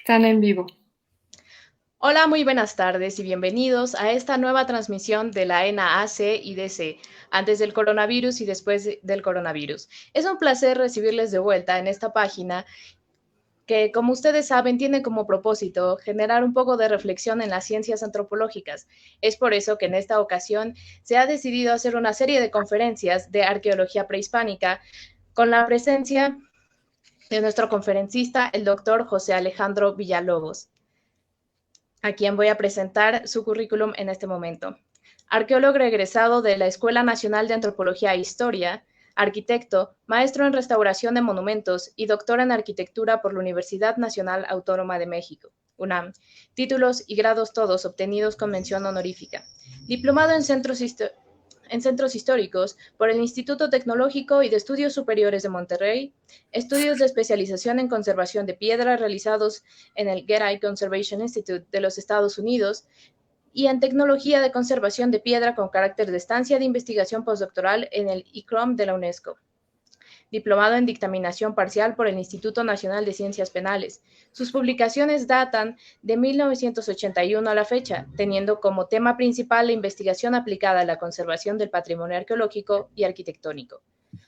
Están en vivo. Hola, muy buenas tardes y bienvenidos a esta nueva transmisión de la NAC y DC, antes del coronavirus y después del coronavirus. Es un placer recibirles de vuelta en esta página que, como ustedes saben, tiene como propósito generar un poco de reflexión en las ciencias antropológicas. Es por eso que en esta ocasión se ha decidido hacer una serie de conferencias de arqueología prehispánica con la presencia de nuestro conferencista, el doctor José Alejandro Villalobos, a quien voy a presentar su currículum en este momento. Arqueólogo egresado de la Escuela Nacional de Antropología e Historia, arquitecto, maestro en restauración de monumentos y doctor en arquitectura por la Universidad Nacional Autónoma de México, UNAM. Títulos y grados todos obtenidos con mención honorífica. Diplomado en centros históricos por el Instituto Tecnológico y de Estudios Superiores de Monterrey, estudios de especialización en conservación de piedra realizados en el Getty Conservation Institute de los Estados Unidos y en tecnología de conservación de piedra con carácter de estancia de investigación postdoctoral en el ICROM de la UNESCO. Diplomado en dictaminación parcial por el Instituto Nacional de Ciencias Penales. Sus publicaciones datan de 1981 a la fecha, teniendo como tema principal la investigación aplicada a la conservación del patrimonio arqueológico y arquitectónico.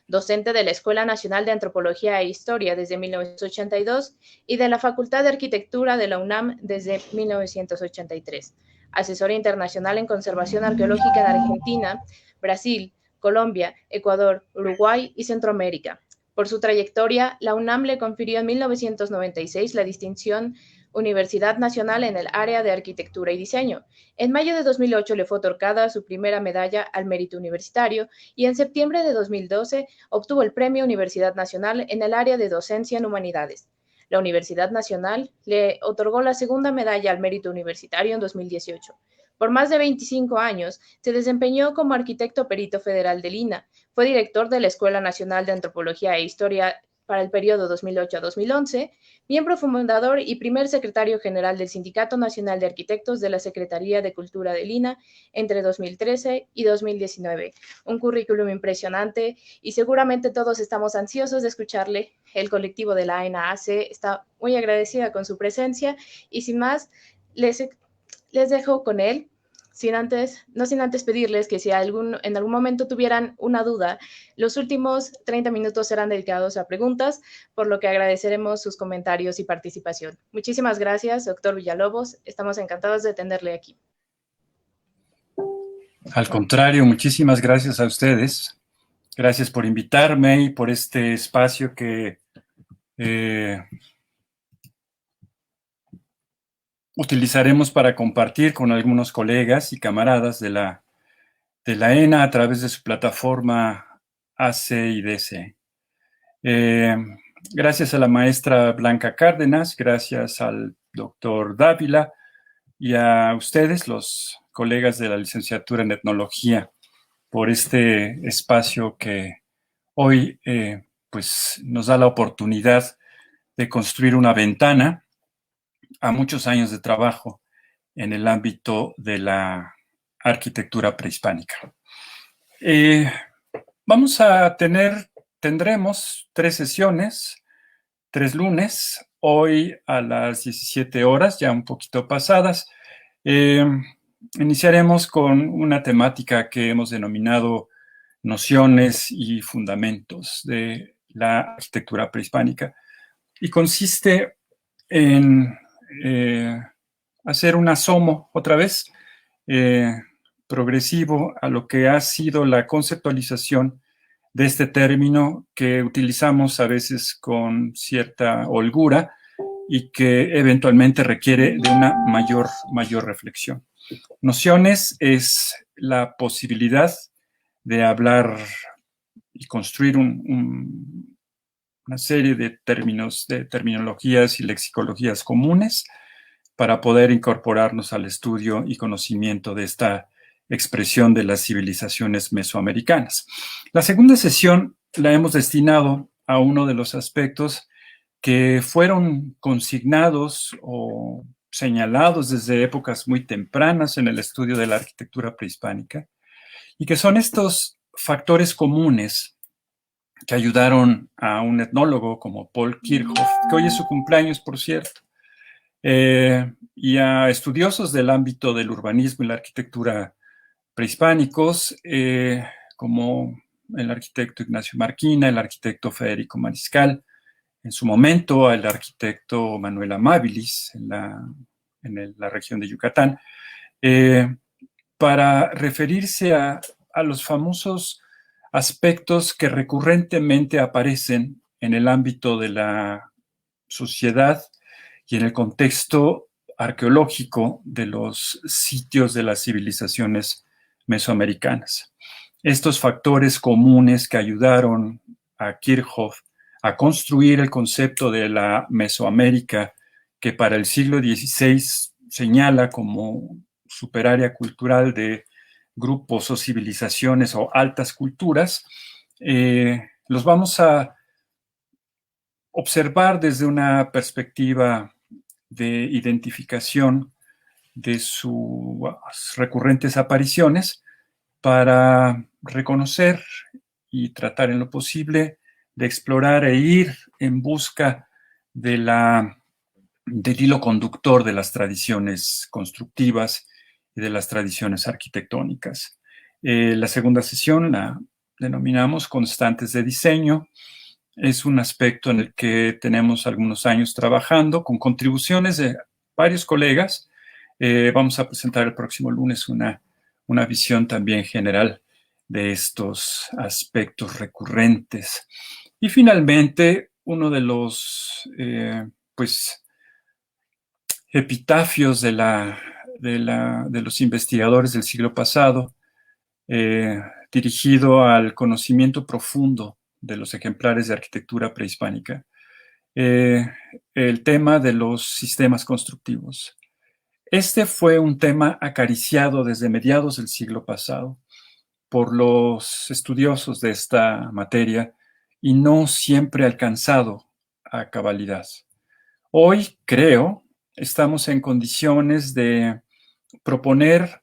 Docente de la Escuela Nacional de Antropología e Historia desde 1982 y de la Facultad de Arquitectura de la UNAM desde 1983. Asesora internacional en conservación arqueológica en Argentina, Brasil, Colombia, Ecuador, Uruguay y Centroamérica. Por su trayectoria, la UNAM le confirió en 1996 la distinción Universidad Nacional en el área de arquitectura y diseño. En mayo de 2008 le fue otorgada su primera medalla al mérito universitario y en septiembre de 2012 obtuvo el Premio Universidad Nacional en el área de docencia en humanidades. La Universidad Nacional le otorgó la segunda medalla al mérito universitario en 2018. Por más de 25 años, se desempeñó como arquitecto perito federal del INAH, fue director de la Escuela Nacional de Antropología e Historia para el periodo 2008 a 2011, miembro fundador y primer secretario general del Sindicato Nacional de Arquitectos de la Secretaría de Cultura del INAH entre 2013 y 2019. Un currículum impresionante y seguramente todos estamos ansiosos de escucharle. El colectivo de la NAC está muy agradecida con su presencia y sin más, les dejo con él, no sin antes pedirles que si en algún momento tuvieran una duda, los últimos 30 minutos serán dedicados a preguntas, por lo que agradeceremos sus comentarios y participación. Muchísimas gracias, doctor Villalobos. Estamos encantados de tenerle aquí. Al contrario, muchísimas gracias a ustedes. Gracias por invitarme y por este espacio que utilizaremos para compartir con algunos colegas y camaradas de la ENA a través de su plataforma AC y DC. Gracias a la maestra Blanca Cárdenas, gracias al doctor Dávila y a ustedes, los colegas de la licenciatura en etnología, por este espacio que hoy pues nos da la oportunidad de construir una ventana a muchos años de trabajo en el ámbito de la arquitectura prehispánica. Tendremos 3 sesiones, 3 lunes, hoy a las 17 horas, ya un poquito pasadas. Iniciaremos con una temática que hemos denominado nociones y fundamentos de la arquitectura prehispánica y consiste en hacer un asomo otra vez progresivo a lo que ha sido la conceptualización de este término que utilizamos a veces con cierta holgura y que eventualmente requiere de una mayor reflexión. Nociones es la posibilidad de hablar y construir una serie de términos, de terminologías y lexicologías comunes para poder incorporarnos al estudio y conocimiento de esta expresión de las civilizaciones mesoamericanas. La segunda sesión la hemos destinado a uno de los aspectos que fueron consignados o señalados desde épocas muy tempranas en el estudio de la arquitectura prehispánica y que son estos factores comunes que ayudaron a un etnólogo como Paul Kirchhoff, que hoy es su cumpleaños, por cierto, y a estudiosos del ámbito del urbanismo y la arquitectura prehispánicos, como el arquitecto Ignacio Marquina, el arquitecto Federico Mariscal, en su momento el arquitecto Manuel Amabilis en la región de Yucatán, para referirse a los famosos aspectos que recurrentemente aparecen en el ámbito de la sociedad y en el contexto arqueológico de los sitios de las civilizaciones mesoamericanas. Estos factores comunes que ayudaron a Kirchhoff a construir el concepto de la Mesoamérica, que para el siglo XVI señala como superárea cultural de grupos o civilizaciones o altas culturas, los vamos a observar desde una perspectiva de identificación de sus recurrentes apariciones para reconocer y tratar en lo posible de explorar e ir en busca del hilo conductor de las tradiciones constructivas y de las tradiciones arquitectónicas. La segunda sesión la denominamos constantes de diseño. Es un aspecto en el que tenemos algunos años trabajando con contribuciones de varios colegas. Vamos a presentar el próximo lunes una visión también general de estos aspectos recurrentes. Y finalmente, uno de los epitafios de los investigadores del siglo pasado, dirigido al conocimiento profundo de los ejemplares de arquitectura prehispánica, el tema de los sistemas constructivos. Este fue un tema acariciado desde mediados del siglo pasado por los estudiosos de esta materia y no siempre alcanzado a cabalidad. Hoy, creo, estamos en condiciones de proponer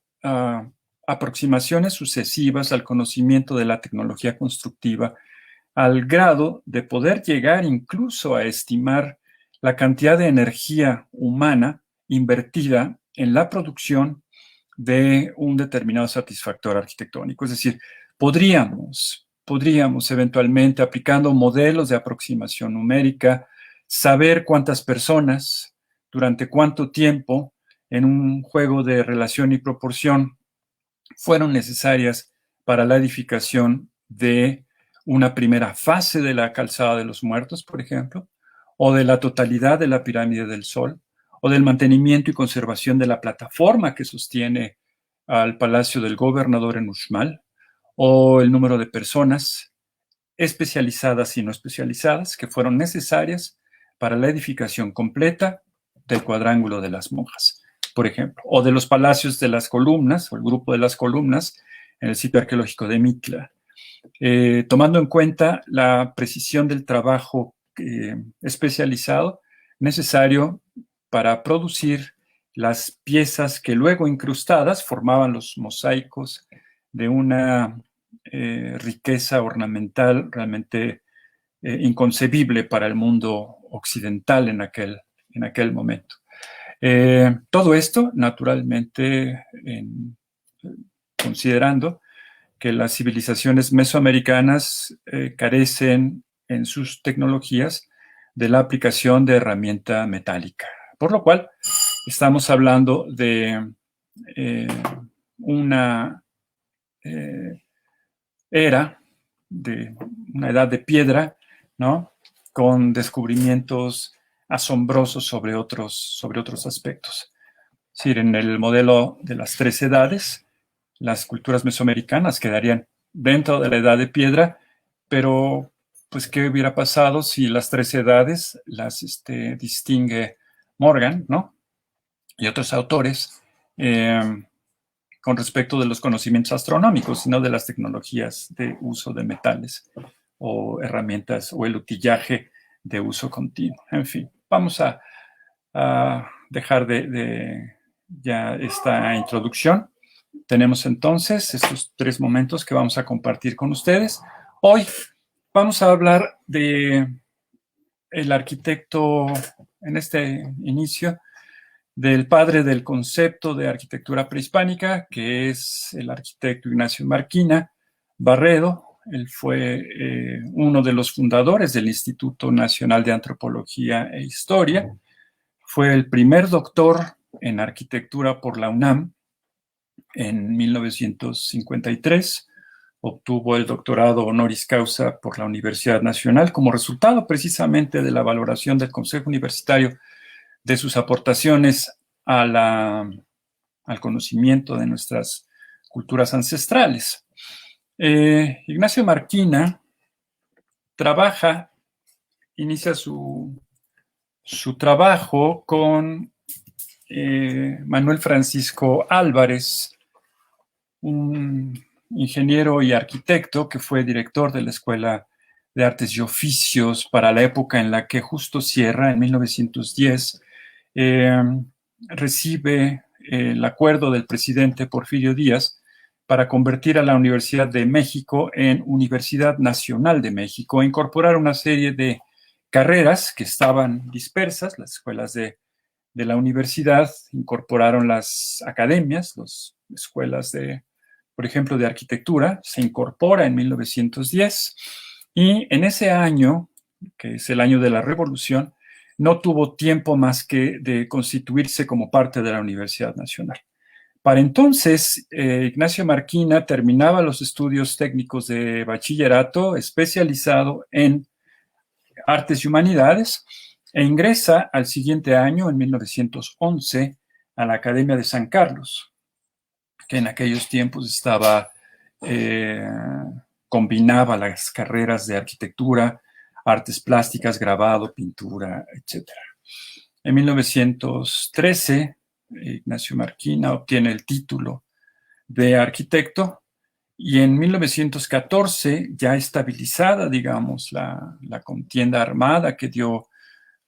aproximaciones sucesivas al conocimiento de la tecnología constructiva al grado de poder llegar incluso a estimar la cantidad de energía humana invertida en la producción de un determinado satisfactor arquitectónico. Es decir, podríamos eventualmente, aplicando modelos de aproximación numérica, saber cuántas personas, durante cuánto tiempo, en un juego de relación y proporción, fueron necesarias para la edificación de una primera fase de la calzada de los muertos, por ejemplo, o de la totalidad de la pirámide del Sol, o del mantenimiento y conservación de la plataforma que sostiene al palacio del gobernador en Uxmal, o el número de personas especializadas y no especializadas que fueron necesarias para la edificación completa del cuadrángulo de las monjas, por ejemplo, o de los palacios de las columnas, o el grupo de las columnas en el sitio arqueológico de Mitla. Tomando en cuenta la precisión del trabajo especializado necesario para producir las piezas que luego incrustadas formaban los mosaicos de una riqueza ornamental realmente inconcebible para el mundo occidental en aquel momento. Todo esto, naturalmente, considerando que las civilizaciones mesoamericanas carecen en sus tecnologías de la aplicación de herramienta metálica. Por lo cual, estamos hablando de una era, de una edad de piedra, ¿no? Con descubrimientos asombrosos sobre otros aspectos. Es decir, en el modelo de las tres edades, las culturas mesoamericanas quedarían dentro de la edad de piedra, pero pues ¿qué hubiera pasado si las tres edades las distingue Morgan, ¿no? Y otros autores con respecto de los conocimientos astronómicos, sino de las tecnologías de uso de metales o herramientas o el utillaje de uso continuo. En fin, vamos a dejar ya esta introducción. Tenemos entonces estos 3 momentos que vamos a compartir con ustedes. Hoy vamos a hablar de el arquitecto, en este inicio, del padre del concepto de arquitectura prehispánica, que es el arquitecto Ignacio Marquina Barredo. Él fue uno de los fundadores del Instituto Nacional de Antropología e Historia. Fue el primer doctor en arquitectura por la UNAM en 1953. Obtuvo el doctorado honoris causa por la Universidad Nacional como resultado precisamente de la valoración del Consejo Universitario de sus aportaciones al conocimiento de nuestras culturas ancestrales. Ignacio Marquina inicia su trabajo con Manuel Francisco Álvarez, un ingeniero y arquitecto que fue director de la Escuela de Artes y Oficios para la época en la que justo cierra, en 1910, recibe el acuerdo del presidente Porfirio Díaz para convertir a la Universidad de México en Universidad Nacional de México e incorporar una serie de carreras que estaban dispersas. Las escuelas de la universidad incorporaron las academias, las escuelas por ejemplo, de arquitectura, se incorpora en 1910 y en ese año, que es el año de la Revolución, no tuvo tiempo más que de constituirse como parte de la Universidad Nacional. Para entonces, Ignacio Marquina terminaba los estudios técnicos de bachillerato especializado en artes y humanidades e ingresa al siguiente año, en 1911, a la Academia de San Carlos, que en aquellos tiempos combinaba las carreras de arquitectura, artes plásticas, grabado, pintura, etc. En 1913, Ignacio Marquina obtiene el título de arquitecto y en 1914, ya estabilizada, digamos, la contienda armada que dio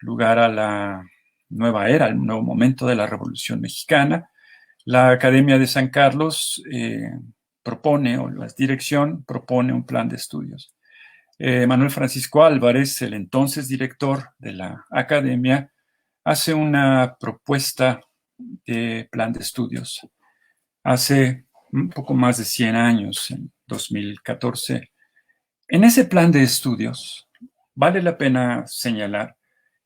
lugar a la nueva era, al nuevo momento de la Revolución Mexicana, la Academia de San Carlos o la dirección propone un plan de estudios. Manuel Francisco Álvarez, el entonces director de la academia, hace una propuesta de plan de estudios. Hace un poco más de 100 años, en 2014. En ese plan de estudios, vale la pena señalar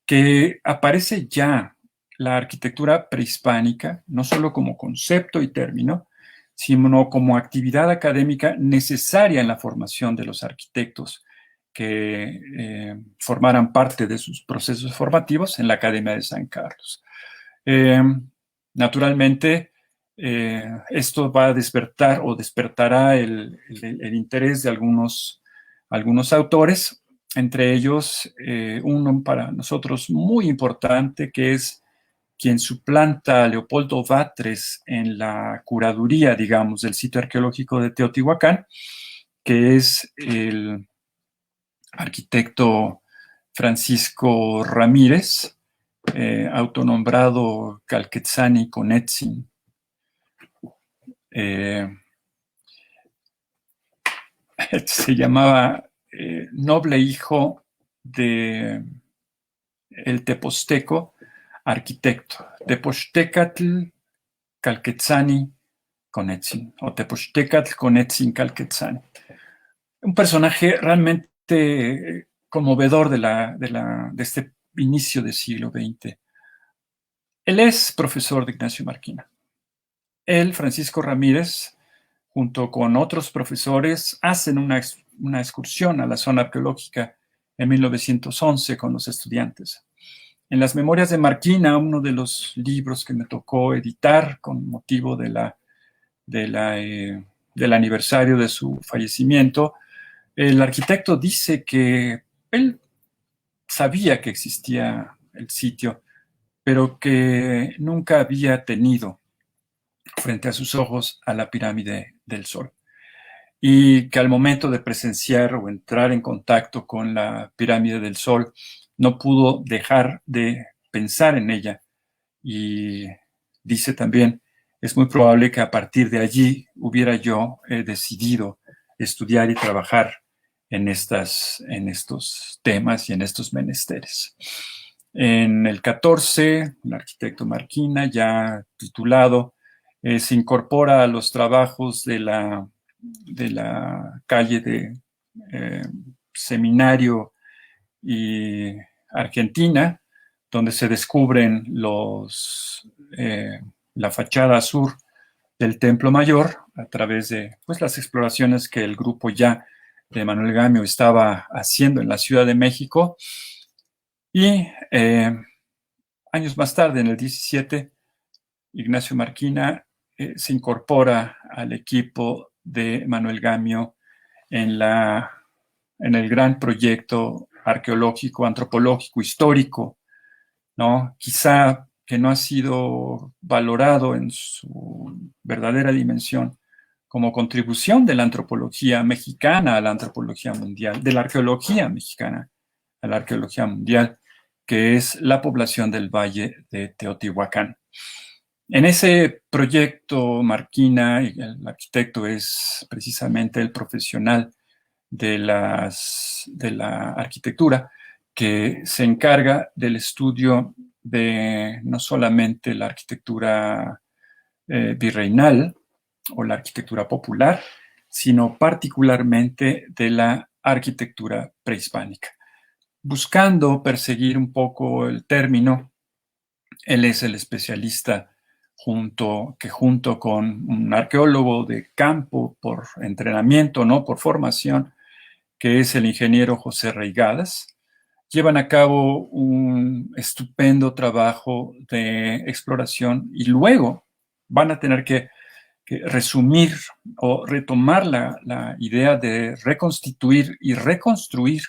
que aparece ya la arquitectura prehispánica, no solo como concepto y término, sino como actividad académica necesaria en la formación de los arquitectos que formaran parte de sus procesos formativos en la Academia de San Carlos. Naturalmente, esto va a despertar o despertará el interés de algunos autores, entre ellos uno para nosotros muy importante, que es quien suplanta a Leopoldo Batres en la curaduría, digamos, del sitio arqueológico de Teotihuacán, que es el arquitecto Francisco Ramírez, autonombrado Calquetzani Conetzin. Se llamaba noble hijo de el teposteco arquitecto, Tepostecatl Calquetzani Conetzin, o Tepostecatl Conetzin Calquetzani. Un personaje realmente conmovedor de este inicio del siglo XX. Él es profesor de Ignacio Marquina. Él, Francisco Ramírez, junto con otros profesores, hacen una excursión a la zona arqueológica en 1911 con los estudiantes. En las Memorias de Marquina, uno de los libros que me tocó editar con motivo del aniversario de su fallecimiento, el arquitecto dice que él sabía que existía el sitio, pero que nunca había tenido frente a sus ojos a la pirámide del Sol. Y que al momento de presenciar o entrar en contacto con la pirámide del Sol, no pudo dejar de pensar en ella. Y dice también, es muy probable que a partir de allí hubiera yo decidido estudiar y trabajar en estos temas y en estos menesteres. En el 14, el arquitecto Marquina, ya titulado, se incorpora a los trabajos de la calle de Seminario y Argentina, donde se descubren la fachada sur del Templo Mayor a través de pues, las exploraciones que el grupo ya de Manuel Gamio estaba haciendo en la Ciudad de México. Y años más tarde, en el 17, Ignacio Marquina se incorpora al equipo de Manuel Gamio en el gran proyecto arqueológico, antropológico, histórico, ¿no? Quizá que no ha sido valorado en su verdadera dimensión como contribución de la antropología mexicana a la antropología mundial, de la arqueología mexicana a la arqueología mundial, que es la población del Valle de Teotihuacán. En ese proyecto, Marquina, el arquitecto, es precisamente el profesional de la arquitectura que se encarga del estudio de no solamente la arquitectura virreinal o la arquitectura popular, sino particularmente de la arquitectura prehispánica. Buscando perseguir un poco el término, él es el especialista junto con un arqueólogo de campo por entrenamiento, no por formación, que es el ingeniero José Reigadas, llevan a cabo un estupendo trabajo de exploración y luego van a tener que resumir o retomar la idea de reconstituir y reconstruir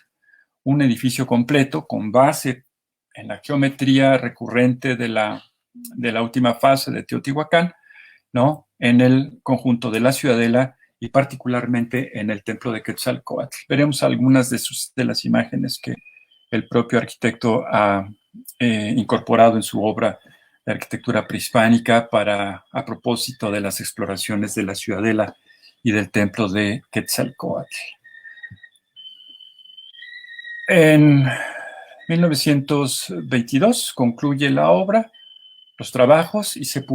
un edificio completo con base en la geometría recurrente de la última fase de Teotihuacán, ¿no? En el conjunto de la Ciudadela y particularmente en el templo de Quetzalcóatl. Veremos algunas de las imágenes que el propio arquitecto ha incorporado en su obra de arquitectura prehispánica a propósito de las exploraciones de la Ciudadela y del templo de Quetzalcóatl. En 1922 concluye la obra, los trabajos, y se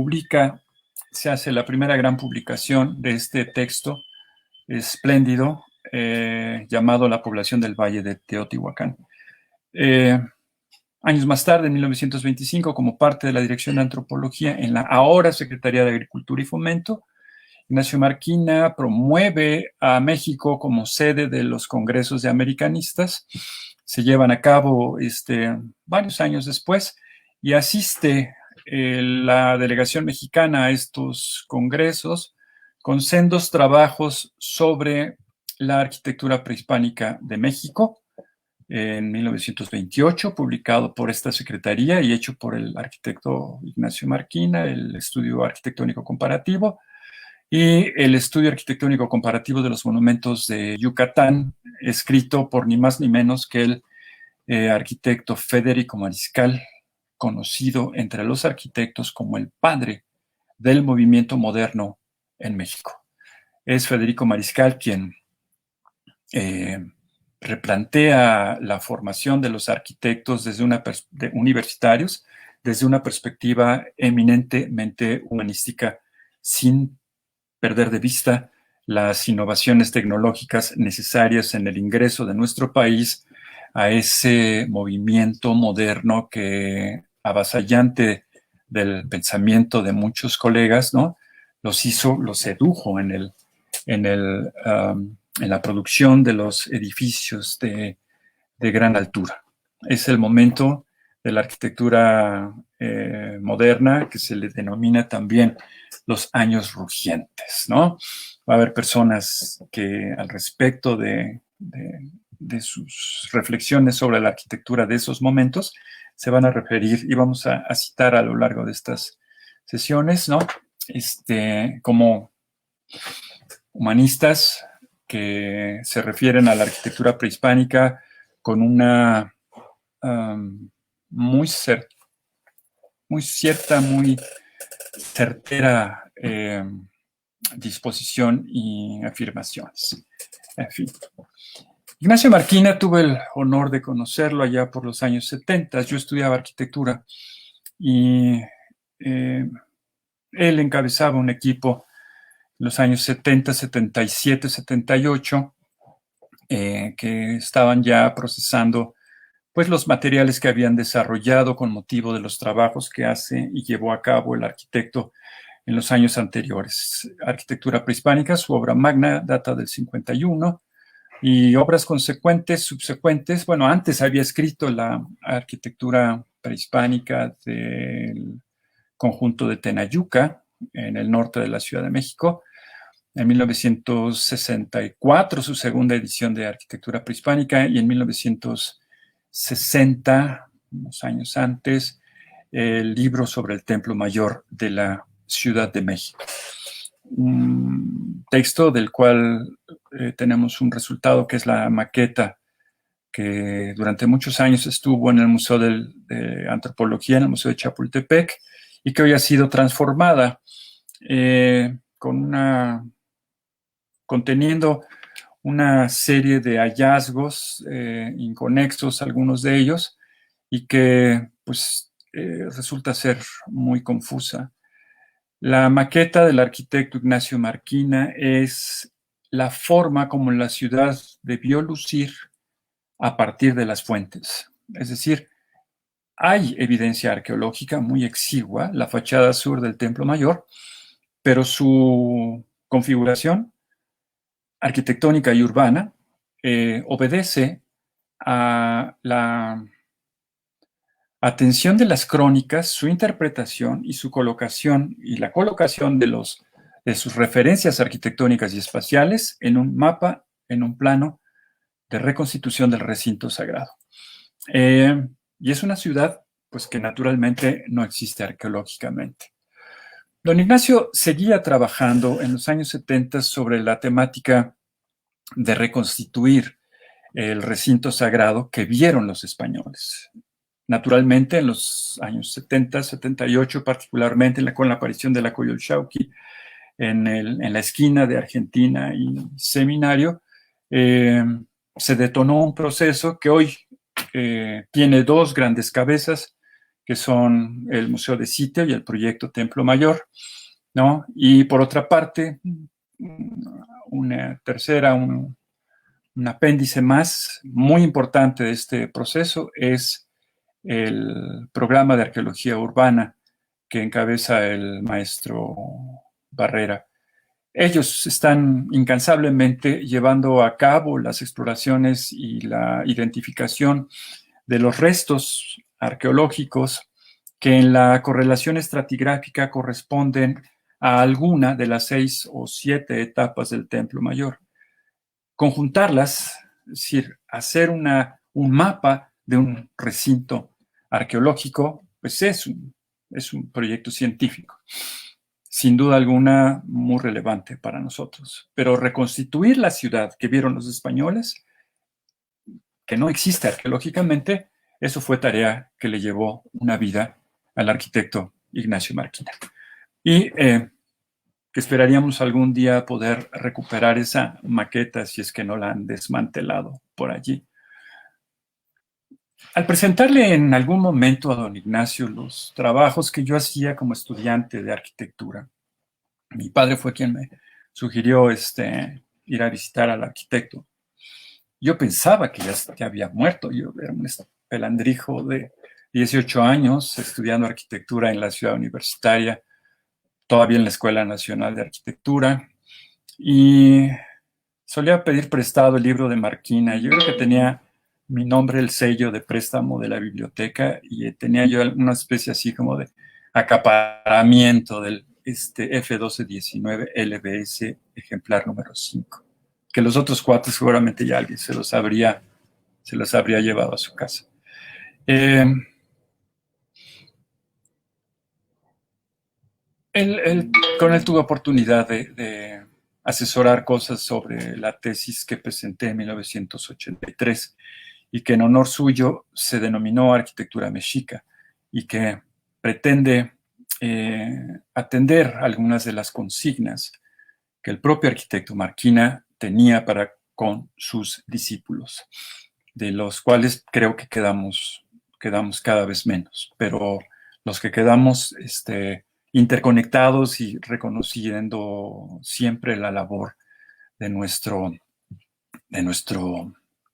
hace la primera gran publicación de este texto espléndido llamado La población del Valle de Teotihuacán. Años más tarde, en 1925, como parte de la Dirección de Antropología en la ahora Secretaría de Agricultura y Fomento, Ignacio Marquina promueve a México como sede de los congresos de americanistas. Se llevan a cabo varios años después y asiste la delegación mexicana a estos congresos con sendos trabajos sobre la arquitectura prehispánica de México en 1928, publicado por esta secretaría y hecho por el arquitecto Ignacio Marquina, el estudio arquitectónico comparativo, y el estudio arquitectónico comparativo de los monumentos de Yucatán, escrito por ni más ni menos que el arquitecto Federico Mariscal, conocido entre los arquitectos como el padre del movimiento moderno en México. Es Federico Mariscal quien replantea la formación de los arquitectos universitarios desde una perspectiva eminentemente humanística, sin perder de vista las innovaciones tecnológicas necesarias en el ingreso de nuestro país a ese movimiento moderno que, avasallante del pensamiento de muchos colegas, ¿no? Los sedujo en la producción de los edificios de gran altura. Es el momento de la arquitectura moderna que se le denomina también los años rugientes, ¿no? Va a haber personas que al respecto de sus reflexiones sobre la arquitectura de esos momentos se van a referir y vamos a citar a lo largo de estas sesiones, ¿no? Como humanistas que se refieren a la arquitectura prehispánica con una muy certera disposición y afirmaciones. En fin. Ignacio Marquina, tuve el honor de conocerlo allá por los años 70. Yo estudiaba arquitectura y él encabezaba un equipo en los años 70, 77, 78, que estaban ya procesando pues los materiales que habían desarrollado con motivo de los trabajos que hace y llevó a cabo el arquitecto en los años anteriores. Arquitectura prehispánica, su obra magna data del 51 y obras consecuentes, subsecuentes. Bueno, antes había escrito la arquitectura prehispánica del conjunto de Tenayuca, en el norte de la Ciudad de México. En 1964, su segunda edición de arquitectura prehispánica, y en 1960, unos años antes, el libro sobre el Templo Mayor de la Ciudad de México. Un texto del cual tenemos un resultado que es la maqueta que durante muchos años estuvo en el Museo de Antropología, en el Museo de Chapultepec, y que hoy ha sido transformada conteniendo una serie de hallazgos inconexos, algunos de ellos, y que pues resulta ser muy confusa. La maqueta del arquitecto Ignacio Marquina es la forma como la ciudad debió lucir a partir de las fuentes. Es decir, hay evidencia arqueológica muy exigua, la fachada sur del Templo Mayor, pero su configuración arquitectónica y urbana obedece a la atención de las crónicas, su interpretación y su colocación y la colocación de sus referencias arquitectónicas y espaciales en un mapa, en un plano de reconstitución del recinto sagrado. Y es una ciudad, pues, que naturalmente no existe arqueológicamente. Don Ignacio seguía trabajando en los años 70 sobre la temática de reconstituir el recinto sagrado que vieron los españoles. Naturalmente, en los años 70, 78, particularmente con la aparición de la Coyolxauhqui en la esquina de Argentina y Seminario, se detonó un proceso que hoy tiene dos grandes cabezas, que son el Museo de Sitio y el proyecto Templo Mayor, ¿no? Y por otra parte, una tercera, un apéndice más muy importante de este proceso es el programa de arqueología urbana que encabeza el maestro Barrera. Ellos están incansablemente llevando a cabo las exploraciones y la identificación de los restos arqueológicos que en la correlación estratigráfica corresponden a alguna de las 6 o 7 etapas del Templo Mayor. Conjuntarlas, es decir, hacer un mapa de un recinto arqueológico, pues es un proyecto científico, sin duda alguna muy relevante para nosotros. Pero reconstituir la ciudad que vieron los españoles, que no existe arqueológicamente, eso fue tarea que le llevó una vida al arquitecto Ignacio Marquina. Y que esperaríamos algún día poder recuperar esa maqueta si es que no la han desmantelado por allí. Al presentarle en algún momento a don Ignacio los trabajos que yo hacía como estudiante de arquitectura, mi padre fue quien me sugirió ir a visitar al arquitecto. Yo pensaba que ya había muerto. Yo era un pelandrijo de 18 años estudiando arquitectura en la ciudad universitaria, todavía en la Escuela Nacional de Arquitectura, y solía pedir prestado el libro de Marquina. Yo creo que tenía mi nombre, el sello de préstamo de la biblioteca, y tenía yo una especie así como de acaparamiento del F1219 LBS ejemplar número 5, que los otros cuates seguramente ya alguien se los habría llevado a su casa. Con él tuve oportunidad de asesorar cosas sobre la tesis que presenté en 1983 y que en honor suyo se denominó Arquitectura Mexica y que pretende atender algunas de las consignas que el propio arquitecto Marquina tenía para con sus discípulos, de los cuales creo que quedamos cada vez menos, pero los que quedamos interconectados y reconociendo siempre la labor de nuestro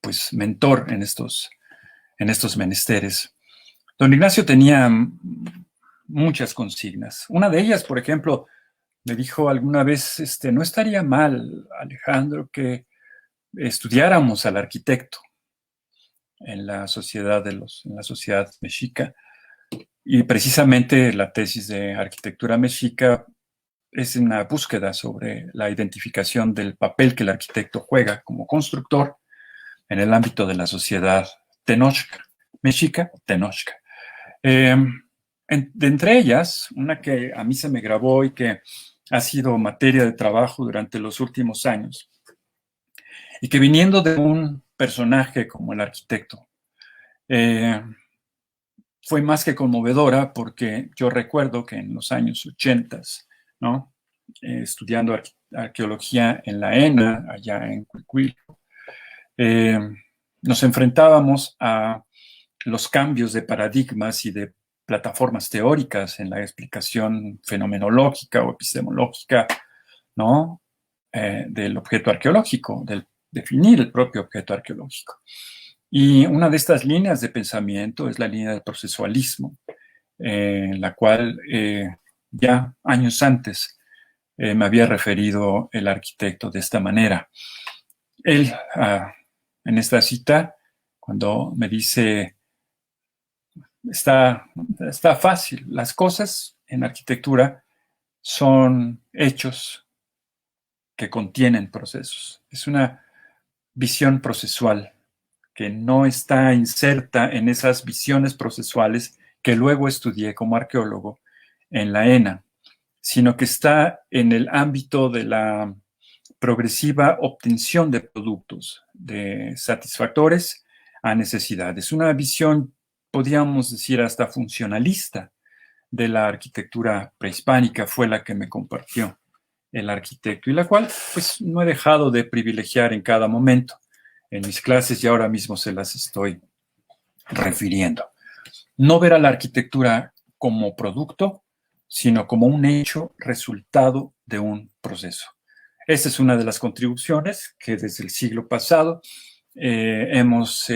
pues, mentor en estos menesteres. Don Ignacio tenía muchas consignas. Una de ellas, por ejemplo, me dijo alguna vez, no estaría mal, Alejandro, que estudiáramos al arquitecto en la sociedad en la sociedad mexica. Y precisamente la tesis de arquitectura mexica es una búsqueda sobre la identificación del papel que el arquitecto juega como constructor en el ámbito de la sociedad mexica. De entre ellas, una que a mí se me grabó y que ha sido materia de trabajo durante los últimos años, y que viniendo de un personaje como el arquitecto, fue más que conmovedora, porque yo recuerdo que en los años 80, ¿no? Estudiando arqueología en la ENA, allá en Cuicuilco, nos enfrentábamos a los cambios de paradigmas y de plataformas teóricas en la explicación fenomenológica o epistemológica, ¿no? Del objeto arqueológico, del definir el propio objeto arqueológico. Y una de estas líneas de pensamiento es la línea del procesualismo, en la cual ya años antes me había referido el arquitecto de esta manera. Él, en esta cita, cuando me dice, está fácil, las cosas en arquitectura son hechos que contienen procesos. Es una visión procesual que no está inserta en esas visiones procesuales que luego estudié como arqueólogo en la ENA, sino que está en el ámbito de la progresiva obtención de productos, de satisfactores a necesidades. Una visión, podríamos decir, hasta funcionalista de la arquitectura prehispánica fue la que me compartió el arquitecto, y la cual pues no he dejado de privilegiar en cada momento en mis clases, y ahora mismo se las estoy refiriendo. No ver a la arquitectura como producto, sino como un hecho resultado de un proceso. Esa es una de las contribuciones que desde el siglo pasado hemos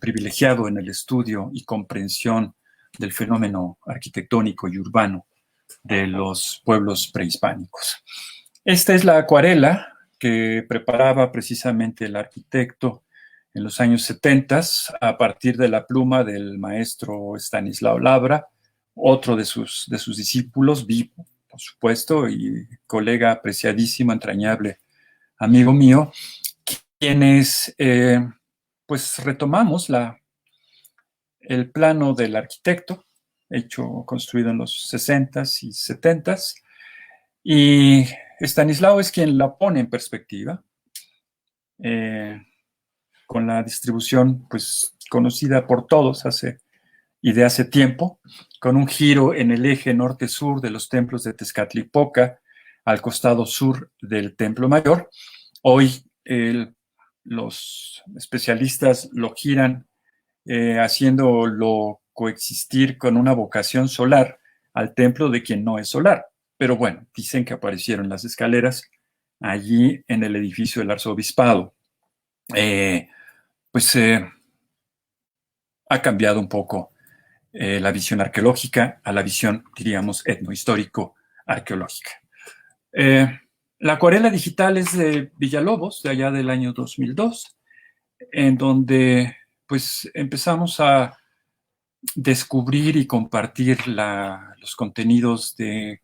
privilegiado en el estudio y comprensión del fenómeno arquitectónico y urbano de los pueblos prehispánicos. Esta es la acuarela que preparaba precisamente el arquitecto en los años 70 a partir de la pluma del maestro Estanislao Labra, otro de sus discípulos, vivo, por supuesto, y colega apreciadísimo, entrañable, amigo mío, quienes pues retomamos el plano del arquitecto, construido en los 60s y 70s, y Estanislao es quien la pone en perspectiva, con la distribución pues conocida por todos de hace tiempo, con un giro en el eje norte-sur de los templos de Tezcatlipoca, al costado sur del Templo Mayor. Hoy los especialistas lo giran haciéndolo coexistir con una vocación solar al templo de quien no es solar. Pero bueno, dicen que aparecieron las escaleras allí en el edificio del arzobispado. Ha cambiado un poco la visión arqueológica a la visión, diríamos, etnohistórico-arqueológica. La acuarela digital es de Villalobos, de allá del año 2002, en donde pues empezamos a descubrir y compartir los contenidos de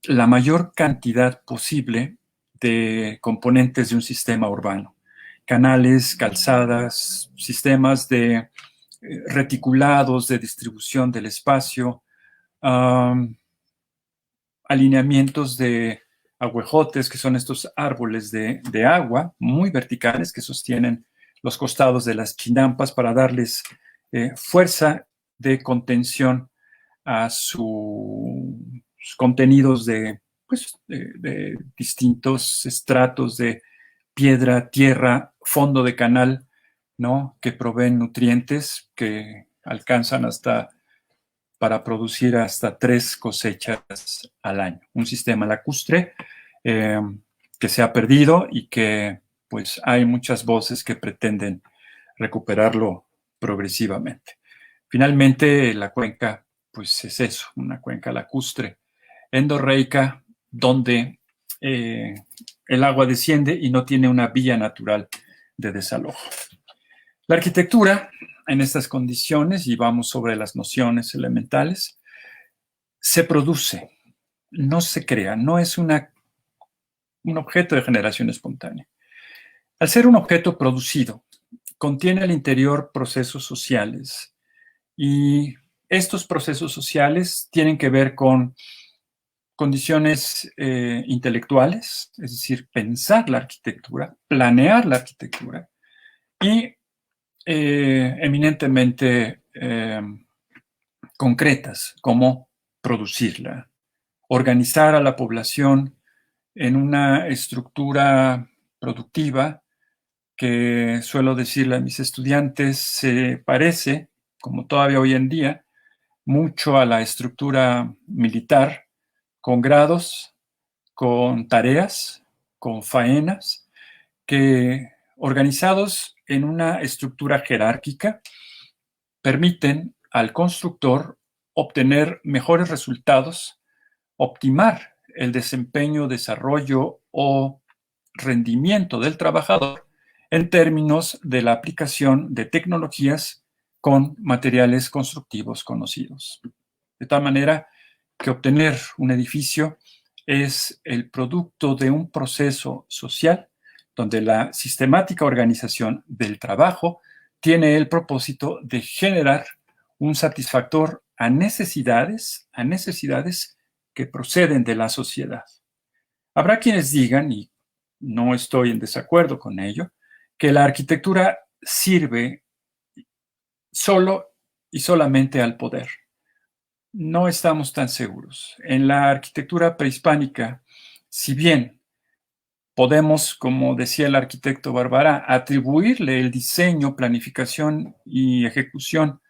la mayor cantidad posible de componentes de un sistema urbano. Canales, calzadas, sistemas de reticulados de distribución del espacio, alineamientos de aguejotes, que son estos árboles de agua muy verticales que sostienen los costados de las chinampas para darles fuerza de contención a sus contenidos de distintos estratos de piedra, tierra, fondo de canal, ¿no? Que proveen nutrientes que alcanzan para producir hasta 3 cosechas al año. Un sistema lacustre que se ha perdido y que pues hay muchas voces que pretenden recuperarlo progresivamente. Finalmente, la cuenca, pues es eso, una cuenca lacustre endorreica donde el agua desciende y no tiene una vía natural de desalojo. La arquitectura, en estas condiciones, y vamos sobre las nociones elementales, se produce, no se crea, no es un objeto de generación espontánea. Al ser un objeto producido, contiene al interior procesos sociales y estos procesos sociales tienen que ver con condiciones intelectuales, es decir, pensar la arquitectura, planear la arquitectura y eminentemente concretas, como producirla, organizar a la población en una estructura productiva que suelo decirle a mis estudiantes se parece, como todavía hoy en día, mucho a la estructura militar, con grados, con tareas, con faenas, que organizados en una estructura jerárquica permiten al constructor obtener mejores resultados, optimar el desempeño, desarrollo o rendimiento del trabajador en términos de la aplicación de tecnologías con materiales constructivos conocidos. De tal manera que obtener un edificio es el producto de un proceso social donde la sistemática organización del trabajo tiene el propósito de generar un satisfactor a necesidades que proceden de la sociedad. Habrá quienes digan, y no estoy en desacuerdo con ello, que la arquitectura sirve solo y solamente al poder. No estamos tan seguros. En la arquitectura prehispánica, si bien podemos, como decía el arquitecto Barbará, atribuirle el diseño, planificación y ejecución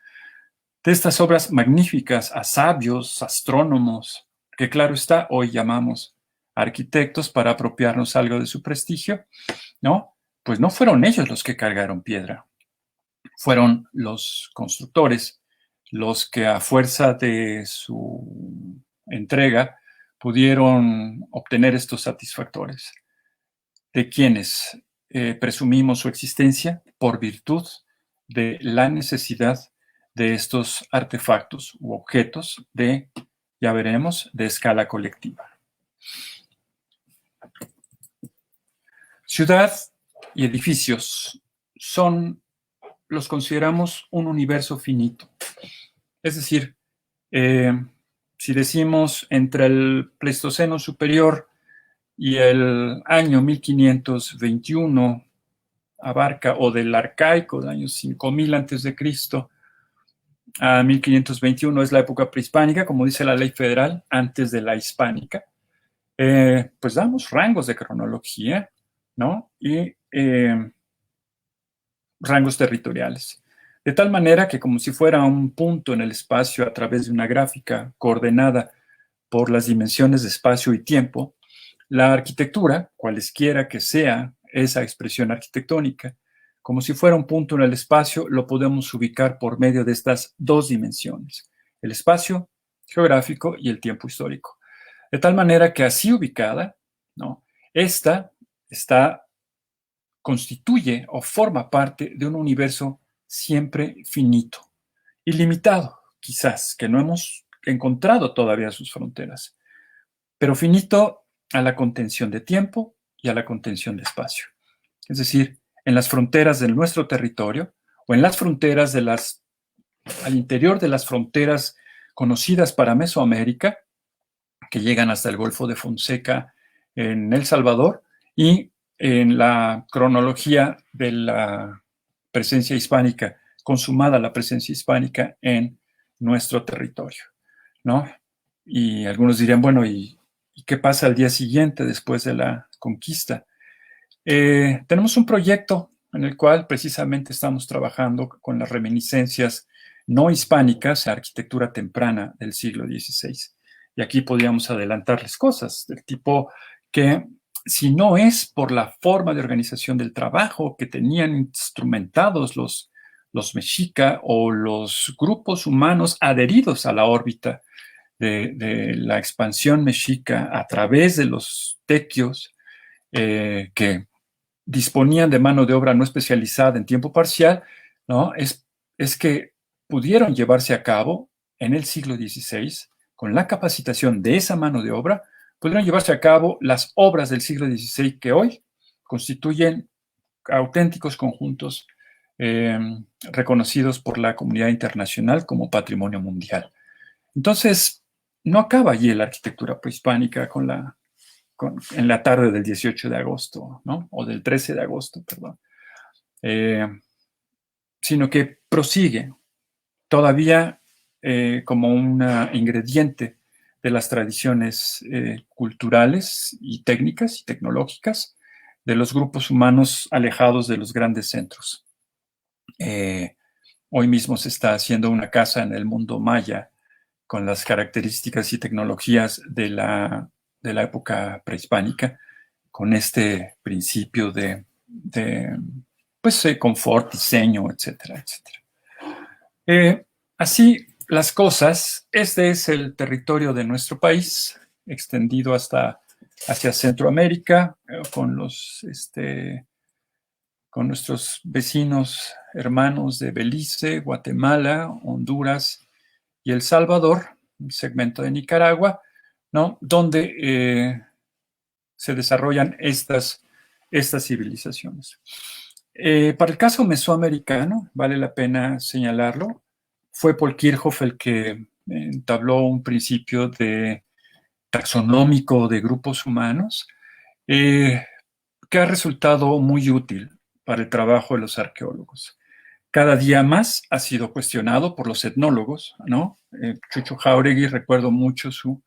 de estas obras magníficas a sabios, astrónomos, que claro está, hoy llamamos arquitectos para apropiarnos algo de su prestigio, ¿no? Pues no fueron ellos los que cargaron piedra, fueron los constructores los que a fuerza de su entrega pudieron obtener estos satisfactores. ¿De quienes presumimos su existencia? Por virtud de la necesidad de estos artefactos u objetos de, ya veremos, de escala colectiva. Ciudad y edificios los consideramos un universo finito. Es decir, si decimos entre el Pleistoceno superior y el año 1521 abarca, o del arcaico, del año 5000 a.C. a 1521 es la época prehispánica, como dice la ley federal, antes de la hispánica, pues damos rangos de cronología, ¿no? Y rangos territoriales. De tal manera que como si fuera un punto en el espacio a través de una gráfica coordenada por las dimensiones de espacio y tiempo, la arquitectura, cualesquiera que sea esa expresión arquitectónica, como si fuera un punto en el espacio, lo podemos ubicar por medio de estas dos dimensiones, el espacio geográfico y el tiempo histórico. De tal manera que así ubicada, ¿no? Esta constituye o forma parte de un universo siempre finito, ilimitado, quizás, que no hemos encontrado todavía sus fronteras, pero finito a la contención de tiempo y a la contención de espacio. Es decir, en las fronteras de nuestro territorio o en las fronteras al interior de las fronteras conocidas para Mesoamérica, que llegan hasta el Golfo de Fonseca en El Salvador, y en la cronología de la presencia hispánica, consumada la presencia hispánica en nuestro territorio, ¿no? Y algunos dirían, bueno, ¿y qué pasa al día siguiente después de la conquista? Tenemos un proyecto en el cual precisamente estamos trabajando con las reminiscencias no hispánicas, arquitectura temprana del siglo XVI. Y aquí podríamos adelantarles cosas del tipo que, si no es por la forma de organización del trabajo que tenían instrumentados los mexica o los grupos humanos adheridos a la órbita de la expansión mexica a través de los tequios, que disponían de mano de obra no especializada en tiempo parcial, ¿no? Es que pudieron llevarse a cabo en el siglo XVI, con la capacitación de esa mano de obra, pudieron llevarse a cabo las obras del siglo XVI que hoy constituyen auténticos conjuntos eh, reconocidos por la comunidad internacional como patrimonio mundial. Entonces, no acaba allí la arquitectura prehispánica en la tarde del 18 de agosto, ¿no? O del 13 de agosto, perdón. Sino que prosigue todavía como un ingrediente de las tradiciones culturales y técnicas y tecnológicas de los grupos humanos alejados de los grandes centros. Hoy mismo se está haciendo una casa en el mundo maya con las características y tecnologías de la época prehispánica, con este principio de pues, confort, diseño, etcétera, etcétera. Así las cosas, este es el territorio de nuestro país, extendido hacia Centroamérica, con nuestros vecinos hermanos de Belice, Guatemala, Honduras y El Salvador, un segmento de Nicaragua, ¿no? Donde se desarrollan estas civilizaciones. Para el caso mesoamericano, vale la pena señalarlo, fue Paul Kirchhoff el que entabló un principio taxonómico de grupos humanos que ha resultado muy útil para el trabajo de los arqueólogos. Cada día más ha sido cuestionado por los etnólogos, ¿no? Chucho Jauregui, recuerdo mucho su